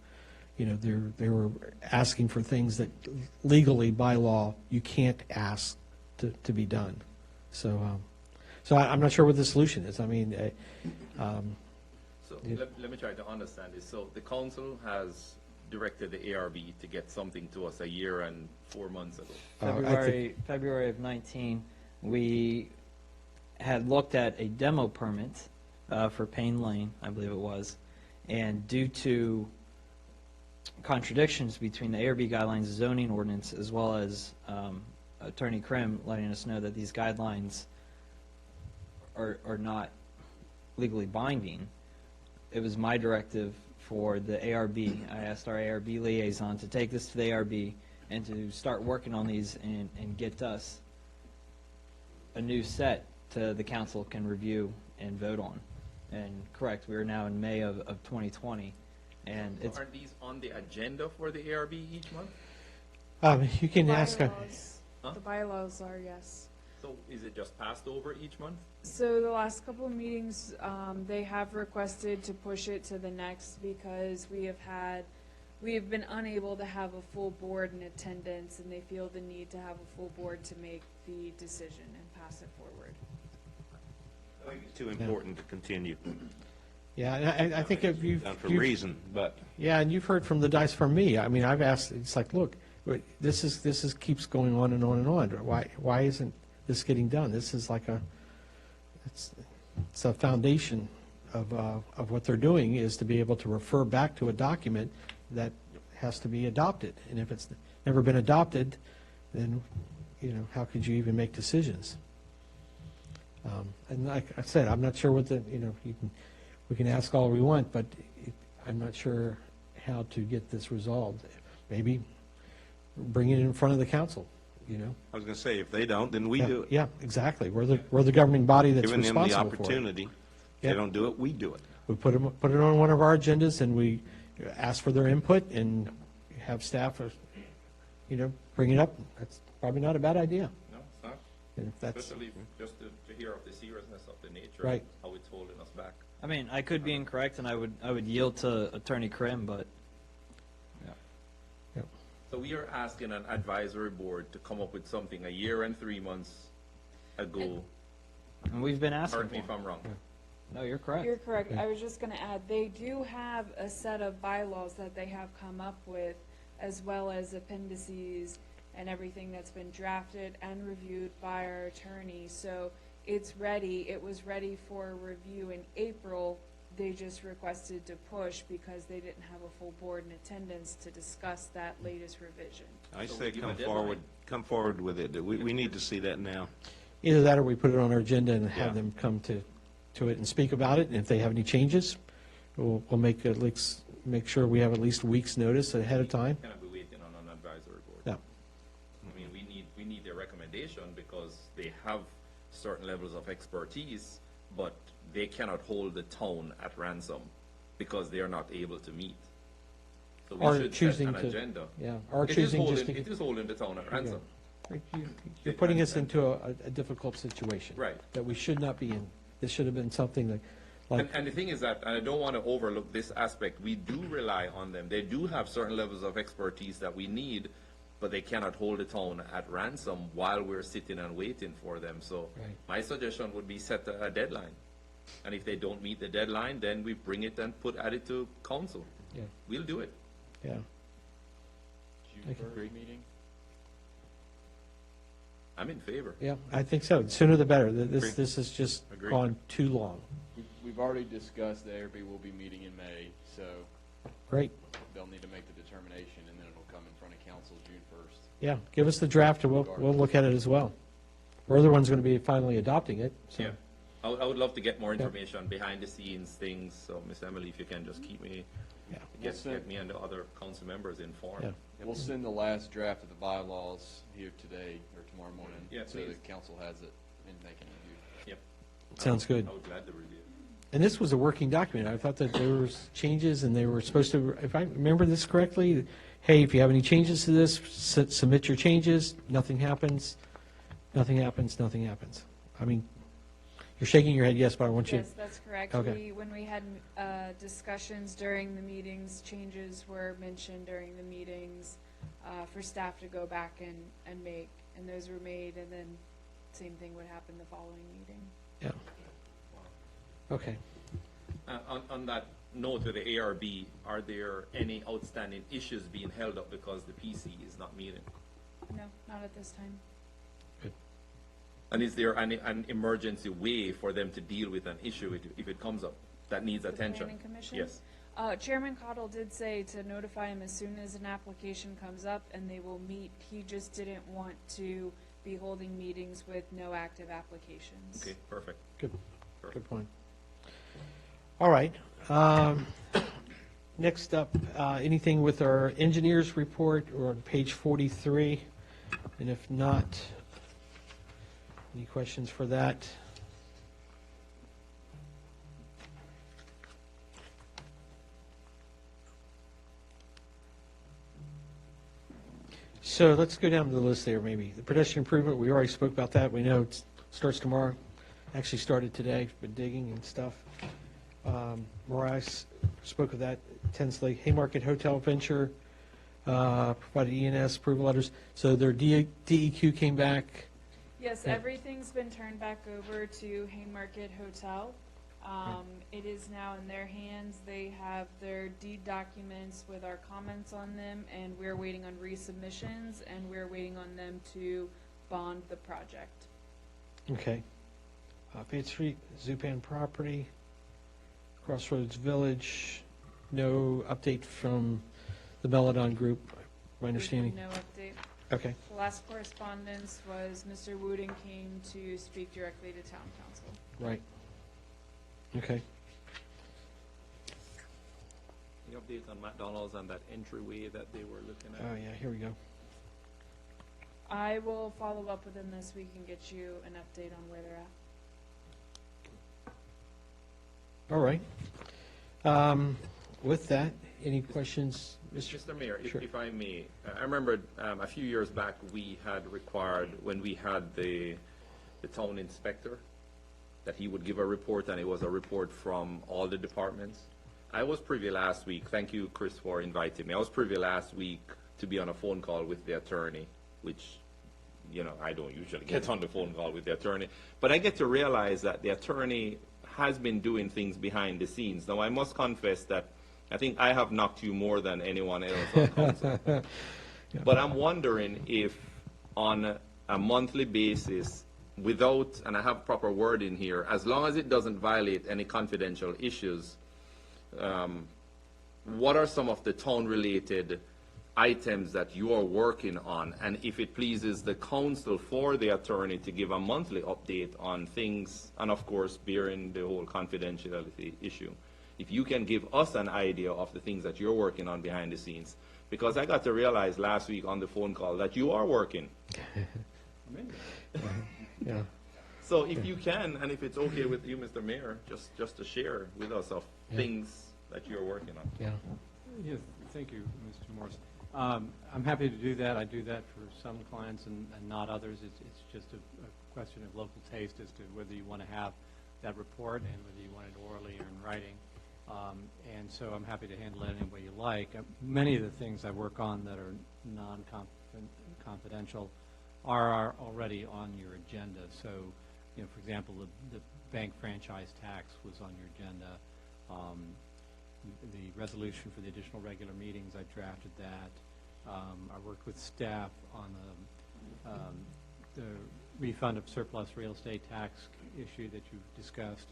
they were asking for things that legally by law you can't ask to be done. So, I'm not sure what the solution is. I mean, So let me try to understand this. So the council has directed the ARB to get something to us a year and 4 months ago. February of 19, we had looked at a demo permit for Payne Lane, I believe it was, and due to contradictions between the ARB guidelines, zoning ordinance, as well as Attorney Krim letting us know that these guidelines are not legally binding, it was my directive for the ARB. I asked our ARB liaison to take this to the ARB and to start working on these and get us a new set to the council can review and vote on. And correct, we are now in May of 2020, and So it's are these on the agenda for the ARB each month? you can ask. Bylaws. Huh? The bylaws are, yes. So is it just passed over each month? So the last couple of meetings, they have requested to push it to the next because we have been unable to have a full board in attendance, and they feel the need to have a full board to make the decision and pass it forward. I think it's too important to continue. Yeah, and I think if you've... Done for a reason, but Yeah, and you've heard from the dice from me. I mean, I've asked, it's like, look, this keeps going on and on and on. Why isn't this getting done? This is like it's a foundation of what they're doing, is to be able to refer back to a document that has to be adopted. And if it's never been adopted, then, how could you even make decisions? And like I said, I'm not sure what we can ask all we want, but I'm not sure how to get this resolved. Maybe bring it in front of the council, I was going to say, if they don't, then we do it. Yeah, exactly. We're the governing body that's Giving them the responsible for it. opportunity. If Yeah. they don't do it, we do it. We put it on one of our agendas, and we ask for their input and have staff, bring it up. That's probably not a bad idea. No, it's not. And if that's, Especially just to hear of the seriousness of the nature Right. of how it's holding us back. I mean, I could be incorrect, and I would yield to Attorney Krim, but So we are asking an advisory board to come up with something a year and 3 months ago. and we've been asking Correct me for if I'm wrong. No, you're correct. You're correct. I was just going to add, they do have a set of bylaws that they have come up with, as well as appendices and everything that's been drafted and reviewed by our attorney. So it's ready. It was ready for review in April. They just requested to push because they didn't have a full board in attendance to discuss that latest revision. I So say give a come forward with it. We need to see that now. Either that or we put it on our agenda and have Yeah. them come to it and speak about it. And if they have any changes, we'll make at least, make sure we have at least a week's notice ahead of time. Cannot be waiting on an advisory board. Yeah. I mean, we need their recommendation because they have certain levels of expertise, but they cannot hold the town at ransom because they are not able to meet. So we Or should set choosing an to- agenda. yeah, or It is choosing holding- just to- It is holding the town at ransom. You're putting us into a difficult situation. Right. That we should not be in. This should have been something that, like, And the thing is that, and I don't want to overlook this aspect, we do rely on them. They do have certain levels of expertise that we need, but they cannot hold the town at ransom while we're sitting and waiting for them. So Right. my suggestion would be set a deadline. And if they don't meet the deadline, then we bring it and add it to council. yeah, We'll do it. yeah. June I can 1st meeting? I'm in favor. Yeah, I think so. The sooner the better. Agreed. This has just Agreed. gone too long. We've already discussed the ARB will be meeting in May, so Great. they'll need to make the determination, and then it'll come in front of council June 1st. Yeah, give us the draft and we'll look at it as well. We're the ones going to be finally adopting it, so. Yeah. I would love to get more information behind the scenes things. So Miss Emily, if you can just keep me, Yeah. get me and the other council members informed. Yeah. We'll send the last draft of the bylaws here today or tomorrow morning. Yeah, so please. the council has it and they can review. Yep. Sounds good. I would glad to review. And this was a working document. I thought that there was changes and they were supposed to, if I remember this correctly, hey, if you have any changes to this, submit your changes, nothing happens, nothing happens, nothing happens. I mean, you're shaking your head yes, but I want you. Yes, that's correct. Okay. When we had discussions during the meetings, changes were mentioned during the meetings for staff to go back and make, and those were made, and then same thing would happen the following meeting. Yeah. Okay. On that note with the ARB, are there any outstanding issues being held up because the PC is not meeting? No, not at this time. And is there an emergency way for them to deal with an issue if it comes up that needs The attention? Planning Commission? Yes. Chairman Cottle did say to notify him as soon as an application comes up, and they will meet. He just didn't want to be holding meetings with no active applications. Okay, perfect. Good. Perfect. Good point. All right. Next up, anything with our engineers report or on page 43? And if not, any questions for that? So let's go down to the list there, maybe. The pedestrian improvement, we already spoke about that. We know it starts tomorrow. Actually started today, been digging and stuff. Mariah spoke of that intensely. Haymarket Hotel Venture provided ENS approval letters. So their DEQ came back. Yes, Yeah. everything's been turned back over to Haymarket Hotel. It is now in their hands. They have their deed documents with our comments on them, and we're waiting on resubmissions, and we're waiting on them to bond the project. Okay. Fayette Street, Zupan property, Crossroads Village, no update from the Meladon Group, my understanding. No update. Okay, The last correspondence was Mr. Wooten came to speak directly to town council. right. Okay. Any update on McDonald's and that entryway that they were looking at? Oh, yeah, here we go. I will follow up with them this week and get you an update on where they're at. All right. With that, any questions? Mr. Mayor, Sure. if I may, I remember a few years back, we had required, when we had the town inspector, that he would give a report, and it was a report from all the departments. I was privy last week, thank you, Chris, for inviting me. I was privy last week to be on a phone call with the attorney, which, I don't usually get on the phone call with the attorney. But I get to realize that the attorney has been doing things behind the scenes. Now, I must confess that I think I have knocked you more than anyone else on council. But I'm wondering if on a monthly basis, without, and I have proper wording here, as long as it doesn't violate any confidential issues, what are some of the town-related items that you are working on, and if it pleases the council for the attorney to give a monthly update on things, and of course bearing the whole confidentiality issue, if you can give us an idea of the things that you're working on behind the scenes, because I got to realize last week on the phone call that you are working. Yeah. So if you can, and if it's okay with you, Mr. Mayor, just to share with us of things that you're working on. Yeah. Yes, thank you, Mr. Morris. I'm happy to do that. I do that for some clients and not others. It's just a question of local taste as to whether you want to have that report and whether you want it orally or in writing. And so I'm happy to handle it any way you like. Many of the things I work on that are non-confidential are already on your agenda. So, for example, the bank franchise tax was on your agenda. The resolution for the additional regular meetings, I drafted that. I worked with staff on the refund of surplus real estate tax issue that you've discussed,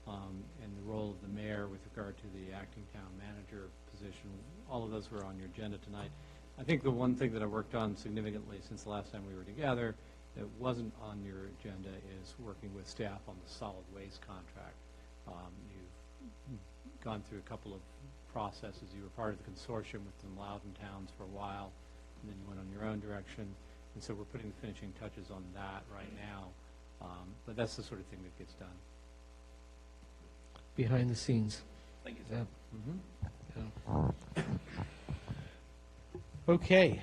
and the role of the mayor with regard to the acting town manager position. All of those were on your agenda tonight. I think the one thing that I worked on significantly since the last time we were together that wasn't on your agenda is working with staff on the solid waste contract. You've gone through a couple of processes. You were part of the consortium with some Loudoun towns for a while, and then you went on your own direction. And so we're putting the finishing touches on that right now. But that's the sort of thing that gets done. Behind the scenes. Thank you, sir. Yeah. Okay.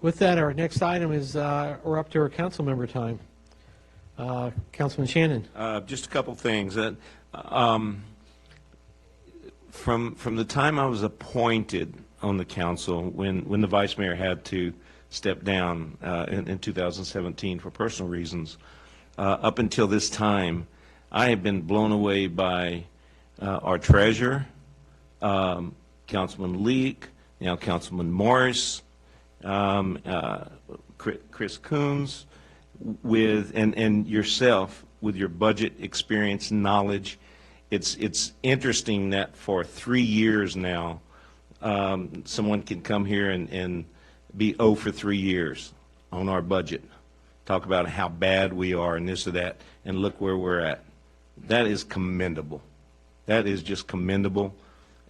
With that, our next item is we're up to our council member time. Councilman Shannon. Just a couple things. From the time I was appointed on the council, when the vice mayor had to step down in 2017 for personal reasons, up until this time, I have been blown away by our treasurer, Councilman Leak, now Councilman Morris, Chris Coons, and yourself with your budget experience, knowledge. It's interesting that for 3 years now, someone can come here and be 0 for 3 years on our budget, talk about how bad we are and this or that, and look where we're at. That is commendable. That is just commendable.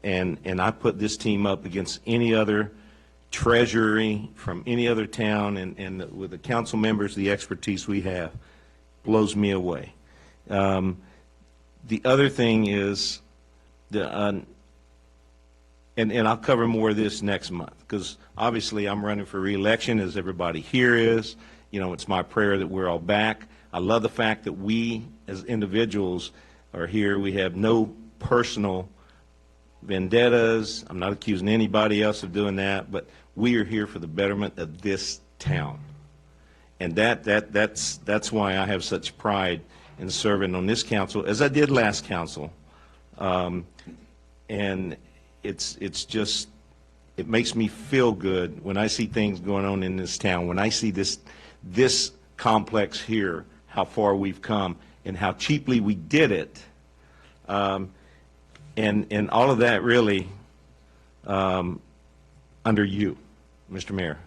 And I put this team up against any other treasury from any other town, and with the council members, the expertise we have blows me away. The other thing is, and I'll cover more of this next month, because obviously I'm running for re-election, as everybody here is. It's my prayer that we're all back. I love the fact that we, as individuals, are here. We have no personal vendettas. I'm not accusing anybody else of doing that, but we are here for the betterment of this town. And that's why I have such pride in serving on this council, as I did last council. And it's just, it makes me feel good when I see things going on in this town, when I see this complex here, how far we've come and how cheaply we did it. And all of that really under you, Mr. Mayor,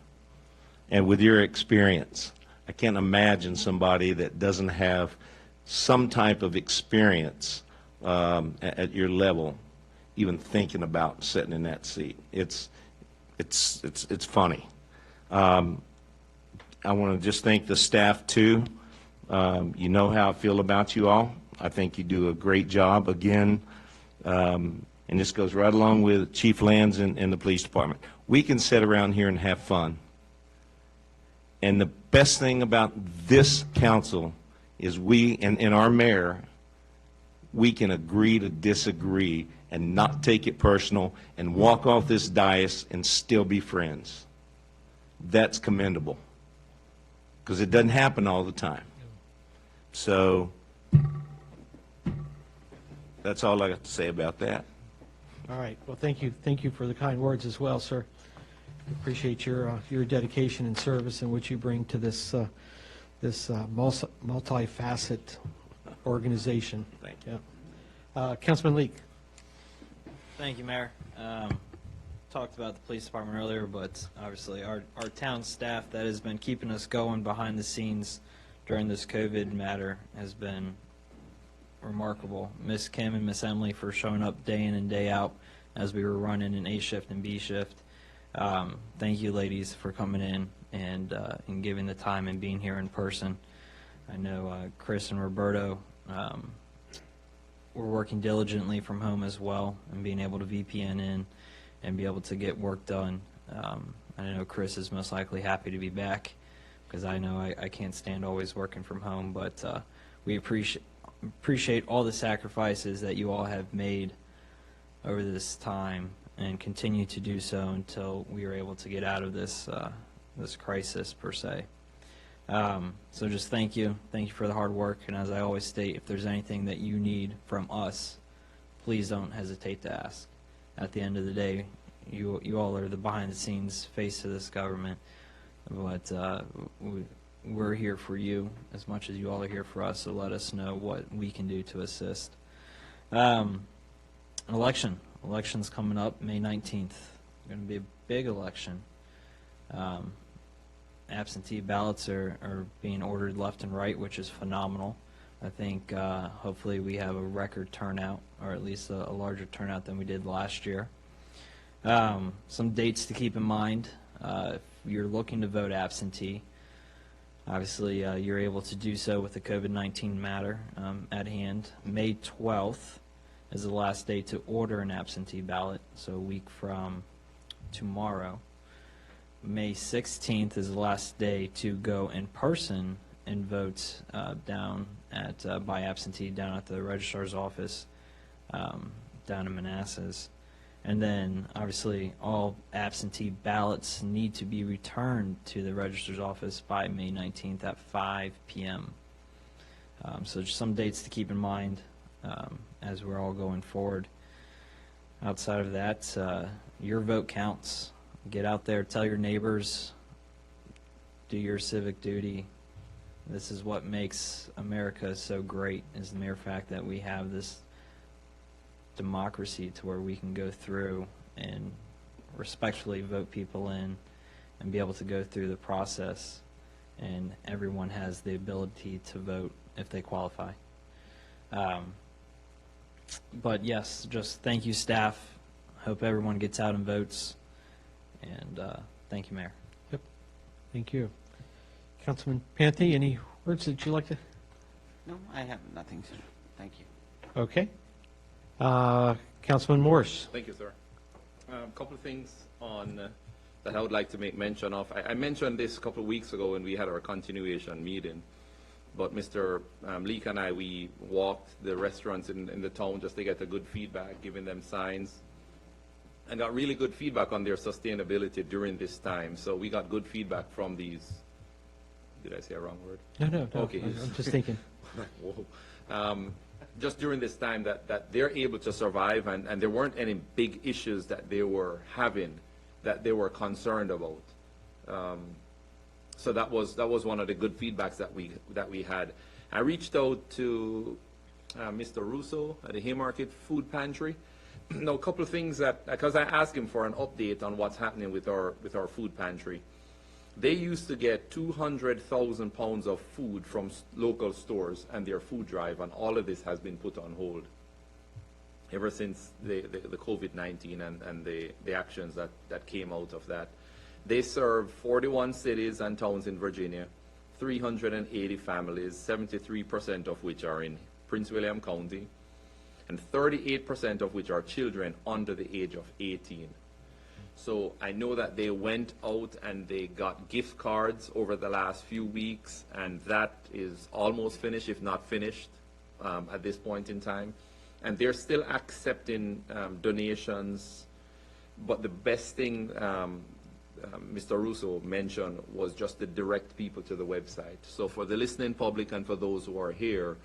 and with your experience. I can't imagine somebody that doesn't have some type of experience at your level even thinking about sitting in that seat. It's funny. I want to just thank the staff too. You know how I feel about you all. I think you do a great job again. And this goes right along with Chief Lands and the police department. We can sit around here and have fun. And the best thing about this council is we and our mayor, we can agree to disagree and not take it personal and walk off this dais and still be friends. That's commendable, because it doesn't happen all the time. So that's all I got to say about that. All right. Well, thank you for the kind words as well, sir. Appreciate your dedication and service and what you bring to this multifaceted organization. Thank you. Yeah. Councilman Leak. Thank you, Mayor. talked about the police department earlier, but obviously our town staff that has been keeping us going behind the scenes during this COVID matter has been remarkable. Miss Kim and Miss Emily for showing up day in and day out as we were running an A shift and B shift. Thank you, ladies, for coming in and giving the time and being here in person. I know Chris and Roberto were working diligently from home as well and being able to VPN in and be able to get work done. I know Chris is most likely happy to be back because I know I can't stand always working from home, but we appreciate all the sacrifices that you all have made over this time and continue to do so until we are able to get out of this this crisis per se. So just thank you for the hard work, and as I always state, if there's anything that you need from us, please don't hesitate to ask. At the end of the day, you all are the behind the scenes face of this government, but we're here for you as much as you all are here for us, so let us know what we can do to assist. Election's coming up May 19th. Going to be a big election. Absentee ballots are being ordered left and right, which is phenomenal. I think hopefully we have a record turnout, or at least a larger turnout than we did last year. Some dates to keep in mind. If you're looking to vote absentee, obviously you're able to do so with the COVID-19 matter at hand. May 12th is the last day to order an absentee ballot, so a week from tomorrow. May 16th is the last day to go in person and vote down at by absentee down at the registrar's office down in Manassas. And then obviously all absentee ballots need to be returned to the registrar's office by May 19th at 5 p.m. So just some dates to keep in mind as we're all going forward. Outside of that, your vote counts. Get out there, tell your neighbors, do your civic duty. This is what makes America so great, is the mere fact that we have this democracy to where we can go through and respectfully vote people in and be able to go through the process, and everyone has the ability to vote if they qualify. But yes, just thank you, staff. Hope everyone gets out and votes. And thank you, Mayor. Yep. Thank you. Councilman Panthy, any words that you'd like to? No, I have nothing, sir. Thank you. Okay. Councilman Morse. Thank you, sir. A couple of things on that I would like to make mention of. I mentioned this a couple of weeks ago when we had our continuation meeting, but Mr. Leek and I, we walked the restaurants in the town just to get a good feedback, giving them signs, and got really good feedback on their sustainability during this time. So we got good feedback from these. Did I say a wrong word? No. Okay. I'm just thinking. Whoa. Just during this time that they're able to survive, and there weren't any big issues that they were having that they were concerned about. So that was one of the good feedbacks that we had. I reached out to Mr. Russo at the Haymarket Food Pantry. Now, a couple of things because I asked him for an update on what's happening with our food pantry. They used to get 200,000 pounds of food from local stores and their food drive, and all of this has been put on hold ever since the COVID-19 and the actions that came out of that. They serve 41 cities and towns in Virginia, 380 families, 73% of which are in Prince William County, and 38% of which are children under the age of 18. So I know that they went out and they got gift cards over the last few weeks, and that is almost finished, if not finished, at this point in time. And they're still accepting donations, but the best thing Mr. Russo mentioned was just to direct people to the website. So for the listening public and for those who are here,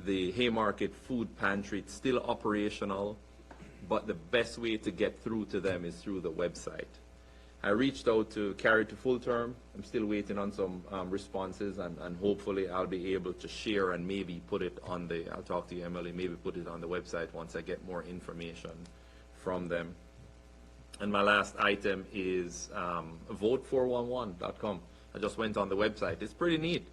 the Haymarket Food Pantry is still operational, but the best way to get through to them is through the website. I reached out to Carry to Full Term. I'm still waiting on some responses, and hopefully I'll be able to share and maybe put it on I'll talk to you, Emily, maybe put it on the website once I get more information from them. And my last item is vote411.com. I just went on the website. It's pretty neat.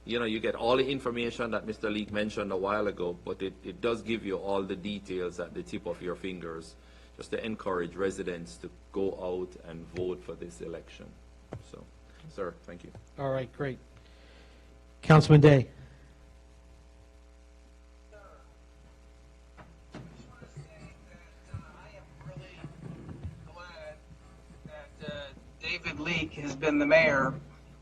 You know, you get all the information that Mr. Leek mentioned a while ago, but it does give you all the details at the tip of your fingers, just to encourage residents to go out and vote for this election. So, sir, thank you. All right, great. Councilman Day. David Leek has been the mayor,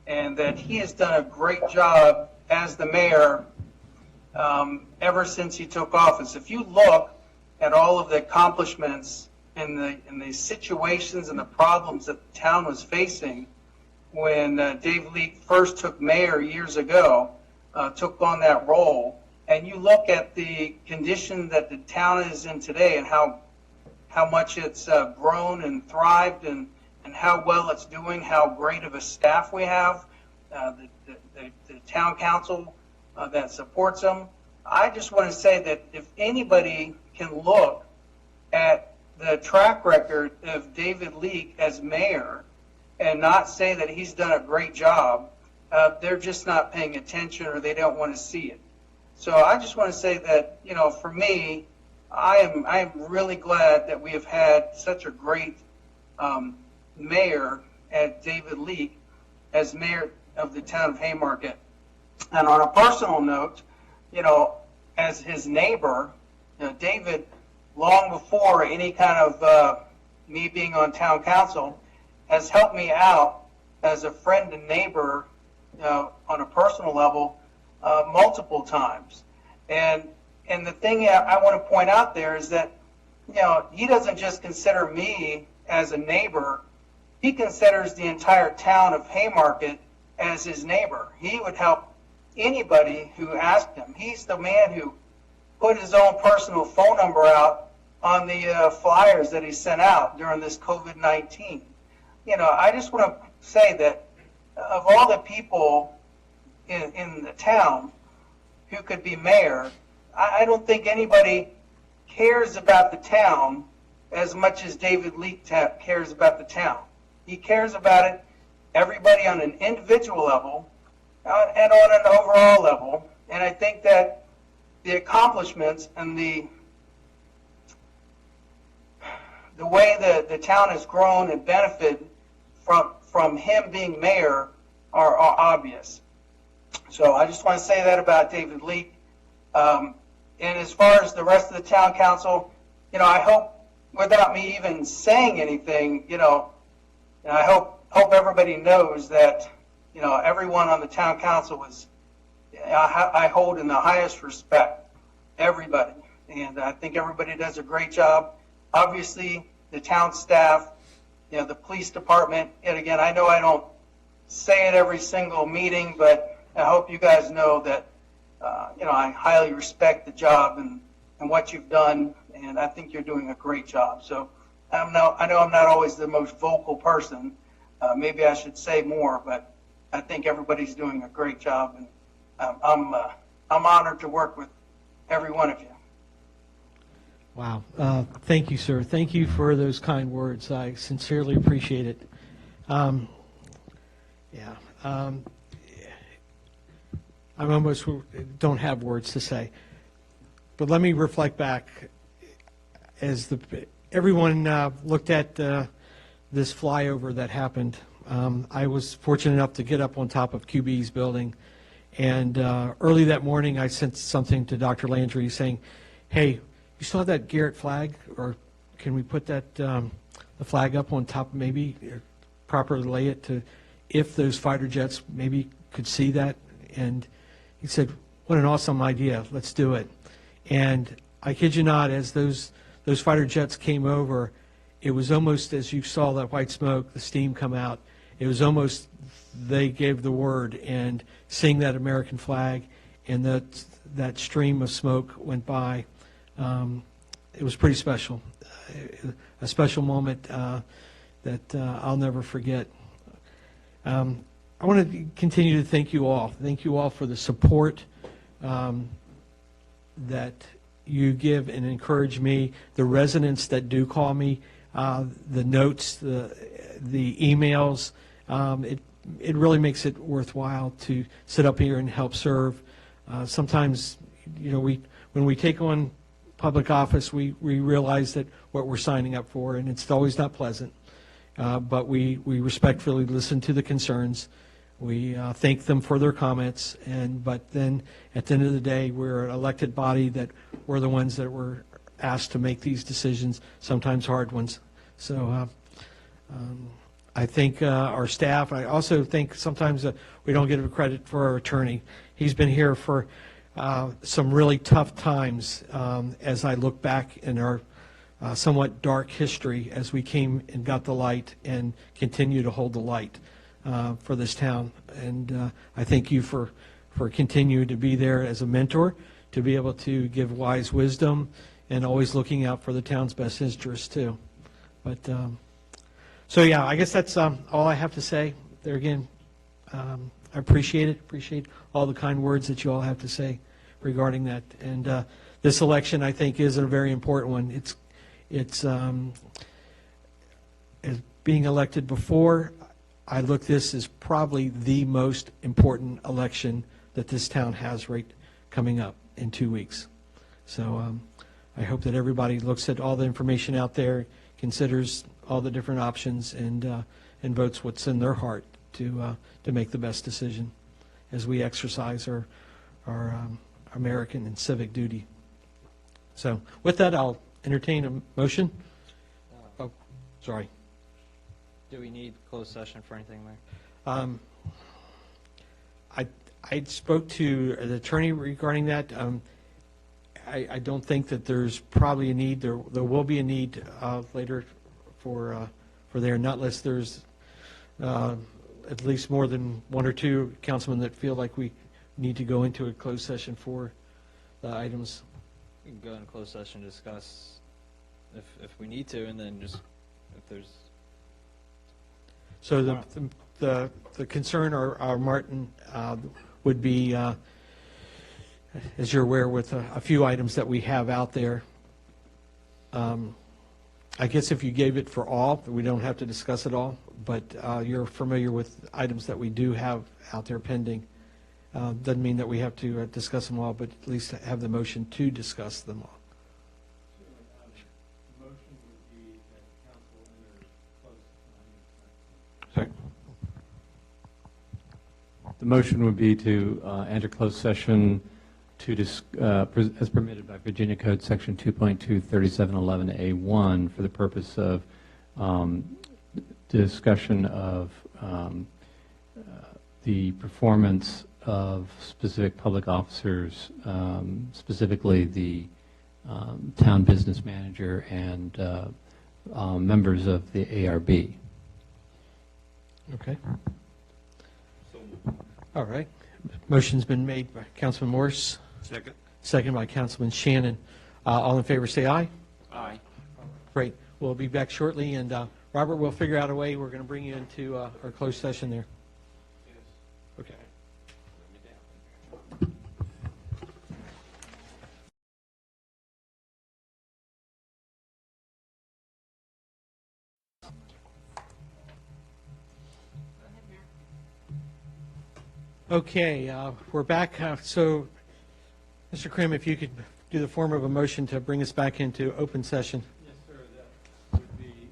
and that he has done a great job as the mayor ever since he took office. If you look at all of the accomplishments and the situations and the problems that the town was facing when Dave Leek first took mayor years ago, took on that role, and you look at the condition that the town is in today and how much it's grown and thrived and how well it's doing, how great of a staff we have, the town council that supports them. I just want to say that if anybody can look at the track record of David Leek as mayor and not say that he's done a great job, they're just not paying attention or they don't want to see it. So I just want to say that, you know, for me, I am really glad that we have had such a great mayor at David Leek as mayor of the town of Haymarket. And on a personal note, you know, as his neighbor, you know, David, long before any kind of me being on town council, has helped me out as a friend and neighbor on a personal level multiple times. And the thing I want to point out there is that, you know, he doesn't just consider me as a neighbor, he considers the entire town of Haymarket as his neighbor. He would help anybody who asked him. He's the man who put his own personal phone number out on the flyers that he sent out during this COVID-19. You know, I just want to say that of all the people in the town who could be mayor, I don't think anybody cares about the town as much as David Leek cares about the town. He cares about it, everybody on an individual level and on an overall level. And I think that the accomplishments and the way that the town has grown and benefited from him being mayor are obvious. So I just want to say that about David Leek. And as far as the rest of the town council, you know, I hope, without me even saying anything, you know, I hope everybody knows that, you know, everyone on the town council I hold in the highest respect, everybody. And I think everybody does a great job. Obviously, the town staff, you know, the police department, and again, I know I don't say it every single meeting, but I hope you guys know that, you know, I highly respect the job and what you've done, and I think you're doing a great job. So I know I'm not always the most vocal person. Maybe I should say more, but I think everybody's doing a great job, and I'm honored to work with every one of you. Wow. Thank you, sir. Thank you for those kind words. I sincerely appreciate it. I almost don't have words to say. But let me reflect back. As everyone looked at this flyover that happened, I was fortunate enough to get up on top of QB's building. And early that morning, I sent something to Dr. Landry saying, hey, you still have that Garrett flag? Or can we put that the flag up on top, maybe, or properly lay it to, if those fighter jets maybe could see that? And he said, what an awesome idea. Let's do it. And I kid you not, as those fighter jets came over, it was almost, as you saw that white smoke, the steam come out, it was almost they gave the word, and seeing that American flag and that stream of smoke went by, it was pretty special, a special moment that I'll never forget. I want to continue to thank you all. Thank you all for the support that you give and encourage me. The residents that do call me, the notes, the emails. It really makes it worthwhile to sit up here and help serve. Sometimes, when we take on public office, we realize that what we're signing up for, and it's always not pleasant. But we respectfully listen to the concerns. We thank them for their comments, but then at the end of the day, we're an elected body that we're the ones that were asked to make these decisions, sometimes hard ones. So I think our staff. I also think sometimes we don't give credit for our attorney. He's been here for some really tough times as I look back in our somewhat dark history as we came and got the light and continue to hold the light for this town. And I thank you for continuing to be there as a mentor, to be able to give wise wisdom and always looking out for the town's best interests too. But so yeah, I guess that's all I have to say. There again, I appreciate it. Appreciate all the kind words that you all have to say regarding that. And this election, I think, is a very important one. It's as being elected before, I look this as probably the most important election that this town has right coming up in 2 weeks. So I hope that everybody looks at all the information out there, considers all the different options, and votes what's in their heart to make the best decision as we exercise our American and civic duty. So with that, I'll entertain a motion. Oh, sorry. Do we need closed session for anything, Mayor? I spoke to the attorney regarding that. I don't think that there's probably a need. There will be a need later for there, not unless there's at least more than one or two councilmen that feel like we need to go into a closed session for the items. We can go in closed session and discuss if we need to, and then just if there's. So the concern, or Martin, would be, as you're aware, with a few items that we have out there. I guess if you gave it for all, we don't have to discuss it all, but you're familiar with items that we do have out there pending. Doesn't mean that we have to discuss them all, but at least have the motion to discuss them all. Sorry. The motion would be to enter closed session as permitted by Virginia Code Section 2.23711A1 for the purpose of discussion of the performance of specific public officers, specifically the town business manager and members of the ARB. Okay. All right. Motion's been made by Councilman Morse. Second. Second by Councilman Shannon. All in favor say aye. Aye. Great. We'll be back shortly, and Robert, we'll figure out a way. We're going to bring you into our closed session there. Okay. Okay, we're back. So, Mr. Krim, if you could do the form of a motion to bring us back into open session. Yes, sir. That would be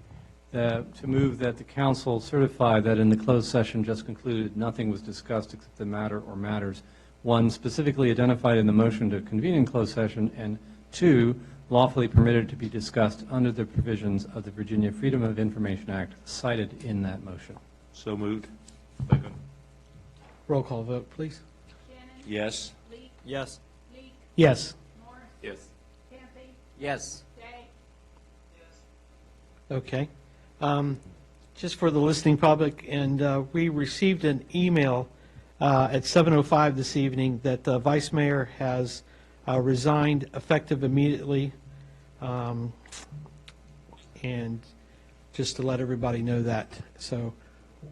to move that the council certify that in the closed session just concluded, nothing was discussed except the matter or matters, one, specifically identified in the motion to convene in closed session, and two, lawfully permitted to be discussed under the provisions of the Virginia Freedom of Information Act cited in that motion. So moved. Second. Roll call vote, please. Yes. Yes. Yes. Yes. Yes. Okay. Just for the listening public, and we received an email at 7:05 this evening that the Vice Mayor has resigned effective immediately, and just to let everybody know that. So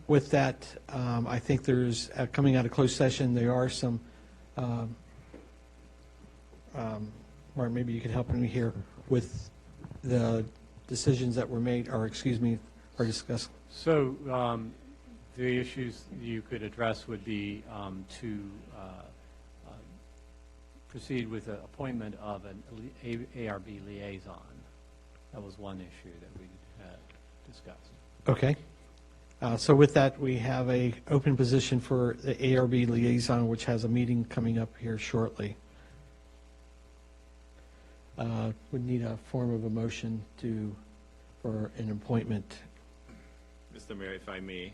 with that, I think there's, coming out of closed session, there are some, Martin, maybe you can help me here with the decisions that were made, or excuse me, are discussed? So the issues you could address would be to proceed with the appointment of an ARB liaison. That was one issue that we had discussed. Okay. So with that, we have a open position for the ARB liaison, which has a meeting coming up here shortly. Would need a form of a motion for an appointment. Mr. Mayor, if I may,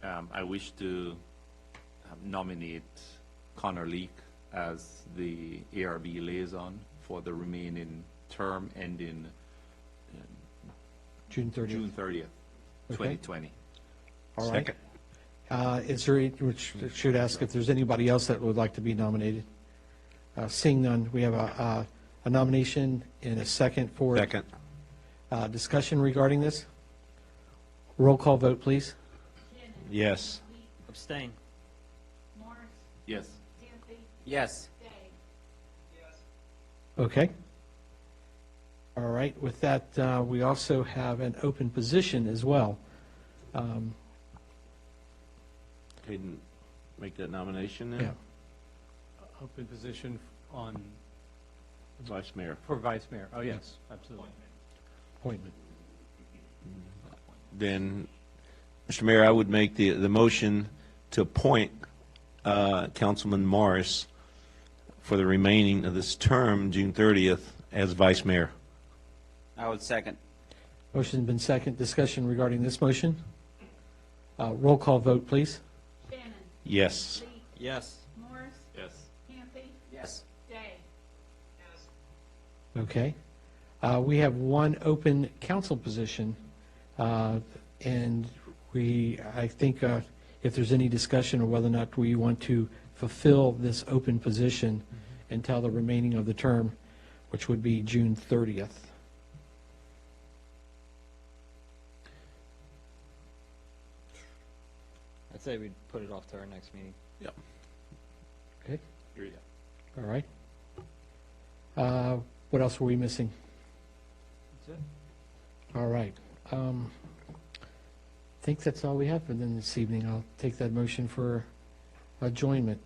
I wish to nominate Connor Leak as the ARB liaison for the remaining term ending June 30th. June 30th, Okay. 2020. All right. Is there, which should ask if there's anybody else that would like to be nominated? Seeing none, we have a nomination and a second for. Second. Discussion regarding this? Roll call vote, please. Yes. Abstain. Yes. Yes. Okay. All right, with that, we also have an open position as well. Hayden, make that nomination then? Yeah. Open position on, Vice Mayor. for vice mayor. Oh, yes, absolutely. Appointment. Then, Mr. Mayor, I would make the motion to appoint Councilman Morris for the remaining of this term, June 30th, as Vice Mayor. I would second. Motion's been second. Discussion regarding this motion? Roll call vote, please. Shannon. Yes. Lee. Yes. Morris. Yes. Campy. Yes. Day. Okay. We have one open council position, and I think if there's any discussion of whether or not we want to fulfill this open position until the remaining of the term, which would be June 30th. I'd say we'd put it off to our next meeting. Yep. Okay. Agreed. All right. What else were we missing? That's it. All right. I think that's all we have for them this evening. I'll take that motion for adjournment.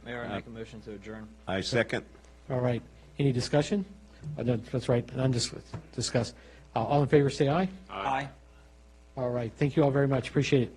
Mayor, I make a motion to adjourn. I second. All right. Any discussion? No, that's right. Discuss. All in favor, say aye. Aye. All right. Thank you all very much. Appreciate it.